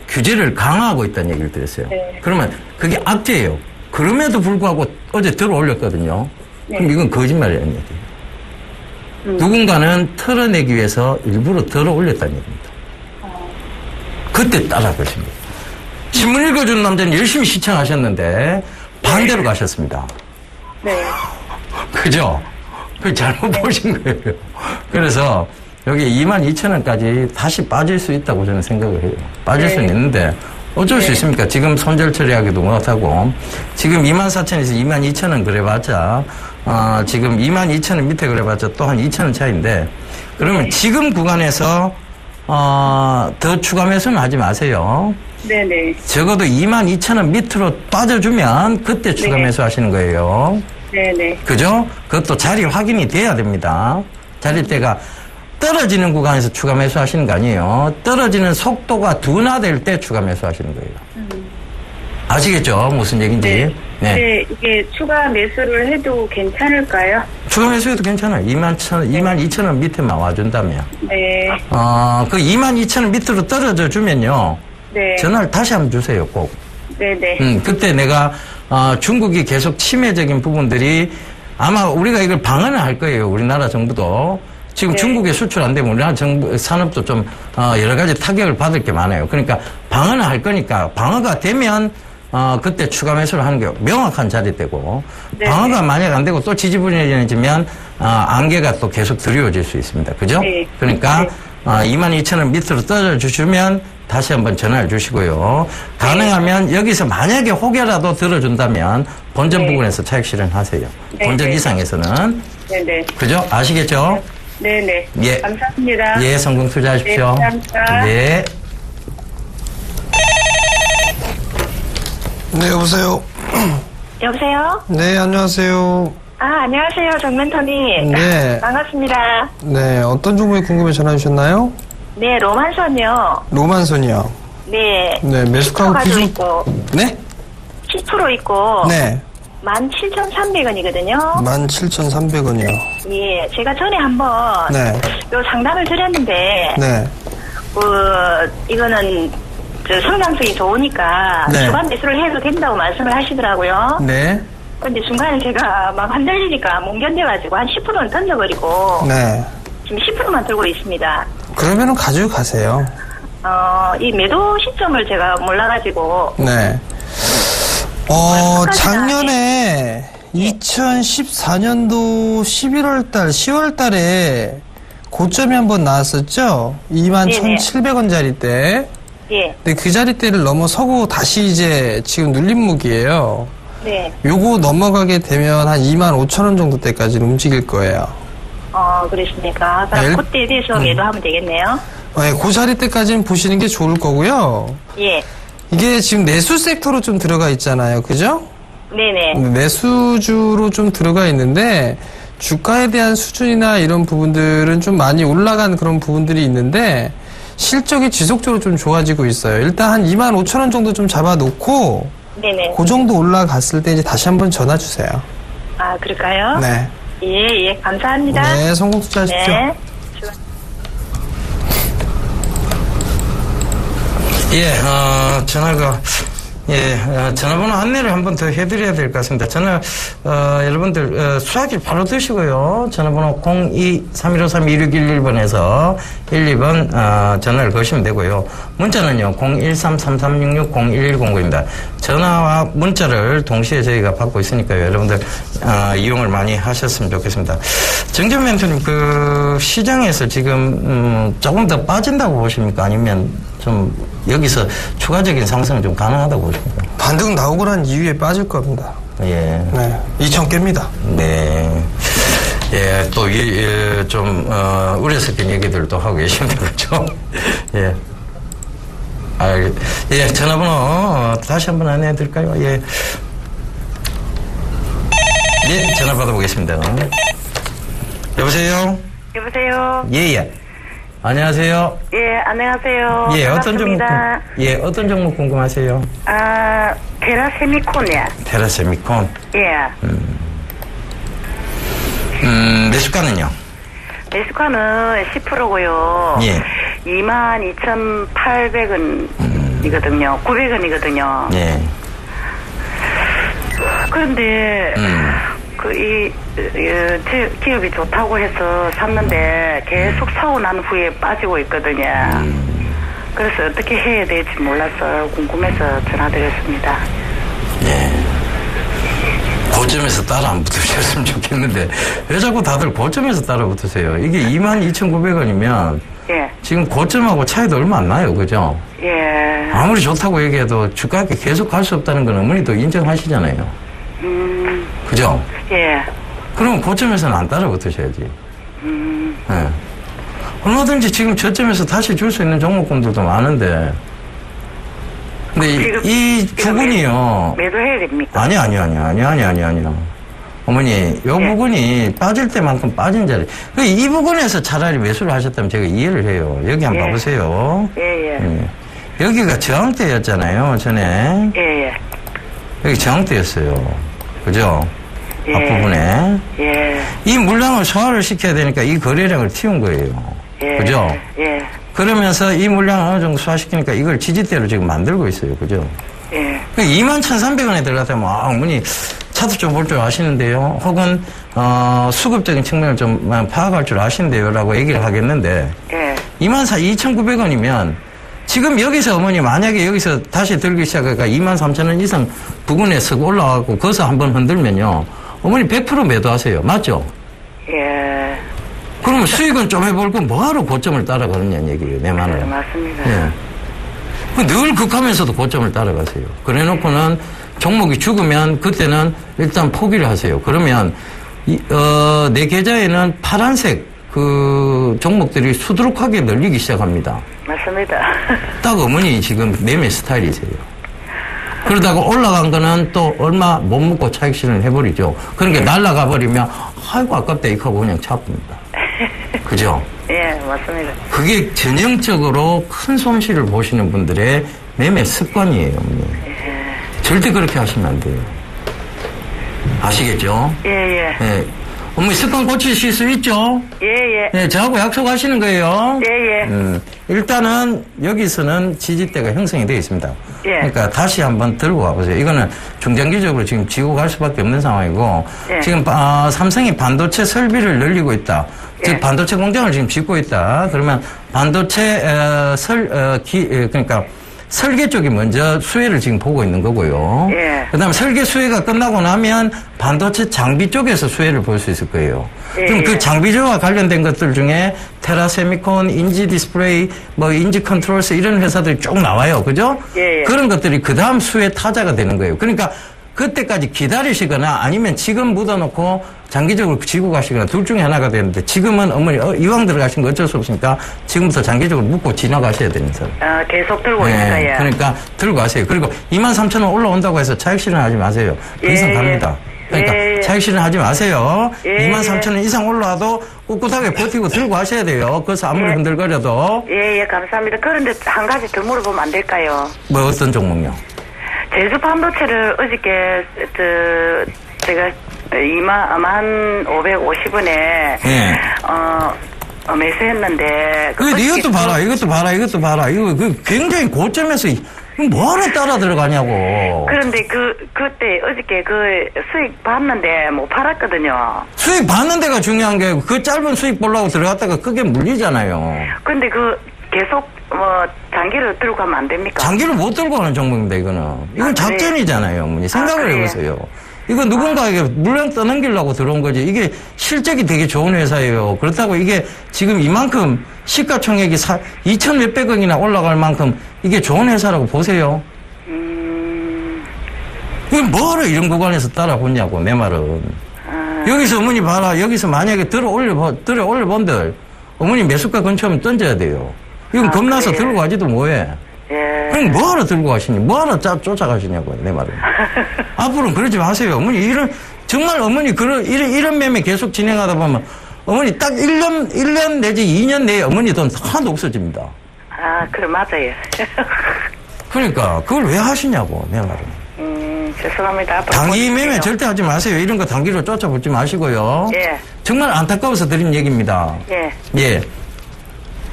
규제를 강화하고 있다는 얘기를 드렸어요. 네. 그러면 그게 악재예요. 그럼에도 불구하고 어제 들어올렸거든요. 네. 그럼 이건 거짓말이라는 얘기예요. 누군가는 털어내기 위해서 일부러 들어올렸다는 얘기입니다. 그때 따라 그러십니다. 신문 읽어주는 남자는 열심히 시청하셨는데 반대로 가셨습니다. 네. 그죠? 그 잘못 보신 거예요. 그래서 여기 22,000원까지 다시 빠질 수 있다고 저는 생각을 해요. 빠질 수는 있는데 어쩔 수 있습니까? 지금 손절 처리하기도 못하고 지금 24,000원에서 22,000원 그래봤자 지금 22,000원 밑에 그래봤자 또 한 2,000원 차이인데 그러면 지금 구간에서 더 추가 매수는 하지 마세요. 네네. 적어도 22,000원 밑으로 빠져주면 그때 추가 네. 매수하시는 거예요. 네네. 그죠? 그것도 자리 확인이 돼야 됩니다. 자리대가 떨어지는 구간에서 추가 매수하시는 거 아니에요. 떨어지는 속도가 둔화될 때 추가 매수하시는 거예요. 아시겠죠? 무슨 얘기인지. 네. 네. 이게 추가 매수를 해도 괜찮을까요? 추가 매수해도 괜찮아요. 22,000원 밑에만 와준다면. 네. 그 22,000원 밑으로 떨어져 주면요. 네. 전화를 다시 한번 주세요, 꼭. 네네. 그때 내가, 중국이 계속 침해적인 부분들이 아마 우리가 이걸 방어는 할 거예요. 우리나라 정부도. 지금 네. 중국에 수출 안 되면 우리나라 정부, 산업도 좀, 여러 가지 타격을 받을 게 많아요. 그러니까 방어는 할 거니까 방어가 되면, 그때 추가 매수를 하는 게 명확한 자리대고, 네. 방어가 만약 안 되고 또 지지부진해지면, 안개가 또 계속 드리워질 수 있습니다. 그죠? 네. 그러니까, 네. 22,000원 밑으로 떨어져 주시면 다시 한번 전화를 주시고요. 가능하면 여기서 만약에 혹여라도 들어준다면 본전 네. 부분에서 차익 실현하세요. 네. 본전 이상에서는. 네네. 그죠? 아시겠죠? 네네. 예. 감사합니다. 예, 성공 투자하십시오. 네, 감사합니다. 네. 네, 여보세요. 여보세요? 네, 안녕하세요. 안녕하세요, 정멘토님. 네. 반갑습니다. 네, 어떤 종목이 궁금해 전화 주셨나요? 네, 로만선이요. 로만선이요. 네. 네, 매수가고 10% 가지고 비중. 있고, 네? 10% 있고, 네. 17,300원이거든요. 17,300원이요. 예, 제가 전에 한번, 네. 요 상담을 드렸는데, 네. 이거는, 성장성이 좋으니까, 네. 주간 매수를 해도 된다고 말씀을 하시더라고요. 네. 근데 중간에 제가 막 흔들리니까 못 견뎌가지고, 한 10%는 던져버리고, 네. 지금 10%만 들고 있습니다. 그러면은 가지고 가세요. 이 매도 시점을 제가 몰라가지고. 네. 작년에 2014년도 11월 달, 10월 달에 고점이 한번 나왔었죠? 21,700원짜리 때. 예. 근데 그 자리대를 넘어서고 다시 이제 지금 눌림목이에요. 네. 요거 넘어가게 되면 한 25,000원 정도 때까지 움직일 거예요. 그러십니까? 그럼 네. 그때에 대해서 매도하면 되겠네요. 네, 그 자리대까지는 보시는 게 좋을 거고요. 예. 이게 지금 내수 섹터로 좀 들어가 있잖아요. 그죠? 네네. 내수주로 좀 들어가 있는데 주가에 대한 수준이나 이런 부분들은 좀 많이 올라간 그런 부분들이 있는데 실적이 지속적으로 좀 좋아지고 있어요. 일단 한 25,000원 정도 좀 잡아놓고 네네. 그 정도 올라갔을 때 이제 다시 한번 전화 주세요. 그럴까요? 네. 예, 감사합니다. 네, 성공 투자하십시오. 네. 예, 전화가, 전화번호 안내를 한번 더 해드려야 될 것 같습니다. 전화, 여러분들, 수화기 바로 드시고요. 전화번호 02-3153-2611번에서 1, 2번, 전화를 거시면 되고요. 문자는요, 013-3366-0110입니다. 전화와 문자를 동시에 저희가 받고 있으니까요. 여러분들, 이용을 많이 하셨으면 좋겠습니다. 정전 멘토님, 시장에서 지금, 조금 더 빠진다고 보십니까? 아니면 좀, 여기서 추가적인 상승은 좀 가능하다고 보십니까? 반등 나오고 난 이후에 빠질 겁니다. 예. 네. 2,000개입니다. 네. 예, 또, 우려 섞인 얘기들도 하고 계십니다. 그죠? 예. 예, 전화번호 다시 한번 안내해 드릴까요? 예. 예, 전화 받아보겠습니다. 여보세요? 여보세요? 예, 예. 안녕하세요. 예, 안녕하세요. 예, 반갑습니다. 어떤 종목 궁금하세요? 테라세미콘이요. 테라세미콘? 예. 매수가는요? 매수가는 10%고요. 예. 22,800원이거든요. 900원이거든요. 예. 그런데, 제 기업이 좋다고 해서 샀는데 계속 사고 난 후에 빠지고 있거든요. 그래서 어떻게 해야 될지 몰라서 궁금해서 전화드렸습니다. 예. 고점에서 따라 안 붙으셨으면 좋겠는데 왜 자꾸 다들 고점에서 따라 붙으세요? 이게 22,900원이면 예. 지금 고점하고 차이도 얼마 안 나요. 그죠? 예. 아무리 좋다고 얘기해도 주가가 계속 갈 수 없다는 건 어머니도 인정하시잖아요. 그죠? 예. 그러면 고점에서는 안 따라 붙으셔야지. 예. 얼마든지 지금 저점에서 다시 줄 수 있는 종목군들도 많은데. 근데 이 부분이요. 매도해야 됩니까? 아니요. 어머니, 요 부분이 빠질 때만큼 빠진 자리. 이 부분에서 차라리 매수를 하셨다면 제가 이해를 해요. 여기 한번 봐보세요. 예. 여기가 저항대였잖아요, 전에. 예. 여기 저항대였어요. 그죠? 예. 앞부분에. 예. 이 물량을 소화를 시켜야 되니까 이 거래량을 틔운 거예요. 예. 그죠? 예. 그러면서 이 물량을 어느 정도 소화시키니까 이걸 지지대로 지금 만들고 있어요. 그죠? 예. 21,300원에 들어갔다면, 어머니, 차트 좀 볼 줄 아시는데요? 혹은, 수급적인 측면을 좀 파악할 줄 아시는데요? 라고 얘기를 하겠는데, 예. 22,900원이면, 지금 여기서 어머니, 만약에 여기서 다시 들기 시작하니까 23,000원 이상 부근에 쓱 올라가고, 거기서 한번 흔들면요, 어머니 100% 매도하세요. 맞죠? 예. 그러면 수익은 좀 해볼 건 뭐하러 고점을 따라가느냐는 얘기예요, 내 말은. 네, 맞습니다. 예. 늘 극하면서도 고점을 따라가세요. 그래 놓고는 종목이 죽으면 그때는 일단 포기를 하세요. 그러면, 내 계좌에는 파란색 그 종목들이 수두룩하게 늘리기 시작합니다. 맞습니다. 딱 어머니 지금 매매 스타일이세요. 그러다가 올라간 거는 또 얼마 못 먹고 차익 실현을 해버리죠. 그러니까 날아가 버리면, 아이고, 아깝다, 이거 하고 그냥 차쁩니다. 그죠? 예, 맞습니다. 그게 전형적으로 큰 손실을 보시는 분들의 매매 습관이에요, 어머니. 절대 그렇게 하시면 안 돼요. 아시겠죠? 예. 예. 어머니 습관 고치실 수 있죠? 예. 네, 저하고 약속하시는 거예요. 예. 일단은 여기서는 지지대가 형성이 되어 있습니다. 예. 그러니까 다시 한번 들고 가보세요. 이거는 중장기적으로 지금 지고 갈 수밖에 없는 상황이고, 예. 지금 삼성이 반도체 설비를 늘리고 있다. 예. 즉 반도체 공장을 지금 짓고 있다. 그러면 반도체 그러니까 설계 쪽이 먼저 수혜를 지금 보고 있는 거고요. 예. 그다음에 설계 수혜가 끝나고 나면 반도체 장비 쪽에서 수혜를 볼 수 있을 거예요. 그럼 그 장비주와 관련된 것들 중에 테라세미콘, 인지 디스플레이, 인지 컨트롤스 이런 회사들이 쭉 나와요. 그죠? 예. 그런 것들이 그 다음 수혜 타자가 되는 거예요. 그러니까 그때까지 기다리시거나 아니면 지금 묻어놓고 장기적으로 지고 가시거나 둘 중에 하나가 되는데 지금은 어머니 이왕 들어가신 거 어쩔 수 없으니까 지금부터 장기적으로 묻고 지나가셔야 되면서. 계속 들고 있어요. 그러니까 들고 가세요. 그리고 23,000원 올라온다고 해서 차익 실현하지 마세요. 그 이상 갑니다. 그러니까 차익 실현하지 마세요. 23,000원 이상 올라와도 꿋꿋하게 버티고 들고 하셔야 돼요. 그래서 아무리 흔들거려도. 예, 감사합니다. 그런데 한 가지 더 물어보면 안 될까요? 뭐 어떤 종목요? 제주 반도체를 어저께 제가 25,550원에 매수했는데 이것도 봐라. 이거 굉장히 고점에서 뭐하러 따라 들어가냐고. 그런데 그때 어저께 수익 봤는데 못 팔았거든요. 수익 받는 데가 중요한 게 그 짧은 수익 보려고 들어갔다가 크게 물리잖아요. 근데 계속 장기를 들고 가면 안 됩니까? 장기를 못 들고 가는 종목입니다, 이거는. 이건 작전이잖아요, 어머니. 생각을 해보세요. 이거 누군가에게 물량 떠넘기려고 들어온 거지. 이게 실적이 되게 좋은 회사예요. 그렇다고 이게 지금 이만큼 시가총액이 2천 몇백억이나 올라갈 만큼 이게 좋은 회사라고 보세요. 이게 뭐하러 이런 구간에서 따라붙냐고, 내 말은. 여기서 어머니 봐라. 여기서 만약에 들어 올려본들 어머니 매수가 근처면 던져야 돼요. 이건 겁나서 그래. 들고 가지도 뭐해. 예. 그럼 뭐하러 들고 가시니? 뭐하러 쫓아가시냐고요, 내 말은. 앞으로는 그러지 마세요. 어머니, 정말 어머니, 이런 매매 계속 진행하다 보면, 어머니 딱 1년 내지 2년 내에 어머니 돈 하나도 없어집니다. 그래, 맞아요. 그러니까, 그걸 왜 하시냐고, 내 말은. 죄송합니다. 단기 매매 절대 하지 마세요. 이런 거 단기로 쫓아보지 마시고요. 예. 정말 안타까워서 드린 얘기입니다. 예. 예.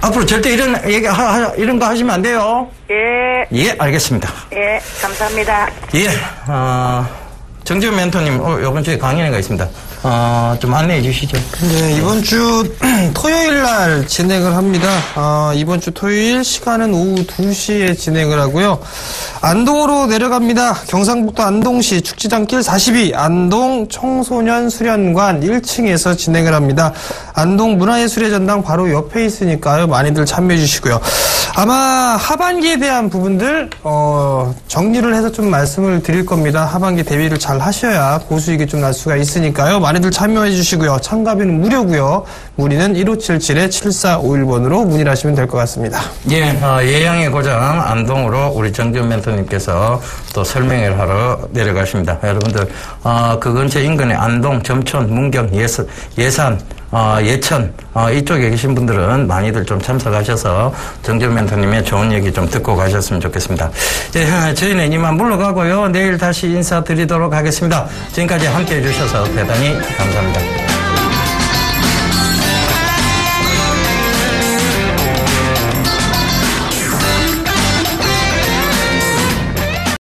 앞으로 절대 이런 거 하시면 안 돼요. 예. 예, 알겠습니다. 예, 감사합니다. 예, 정지훈 멘토님, 이번 주에 강연회가 있습니다. 좀 안내해 주시죠. 네, 이번 주 토요일 날 진행을 합니다. 이번 주 토요일 시간은 오후 2시에 진행을 하고요. 안동으로 내려갑니다. 경상북도 안동시 축지장길 42 안동 청소년 수련관 1층에서 진행을 합니다. 안동 문화예술의 전당 바로 옆에 있으니까요. 많이들 참여해 주시고요. 아마 하반기에 대한 부분들 정리를 해서 좀 말씀을 드릴 겁니다. 하반기 대비를 잘 하셔야 고수익이 좀 날 수가 있으니까요. 많이들 참여해 주시고요. 참가비는 무료고요. 문의는 1577-7451번으로 문의를 하시면 될 것 같습니다. 예, 예양의 고장 안동으로 우리 정지훈 멘토님께서 또 설명회를 하러 내려가십니다. 여러분들 그 근처 인근에 안동, 점촌, 문경, 예산, 예천 이쪽에 계신 분들은 많이들 좀 참석하셔서 정지훈 멘토님의 좋은 얘기 좀 듣고 가셨으면 좋겠습니다. 예, 저희는 이만 물러가고요. 내일 다시 인사드리도록 하겠습니다. 지금까지 함께해 주셔서 대단히 감사합니다.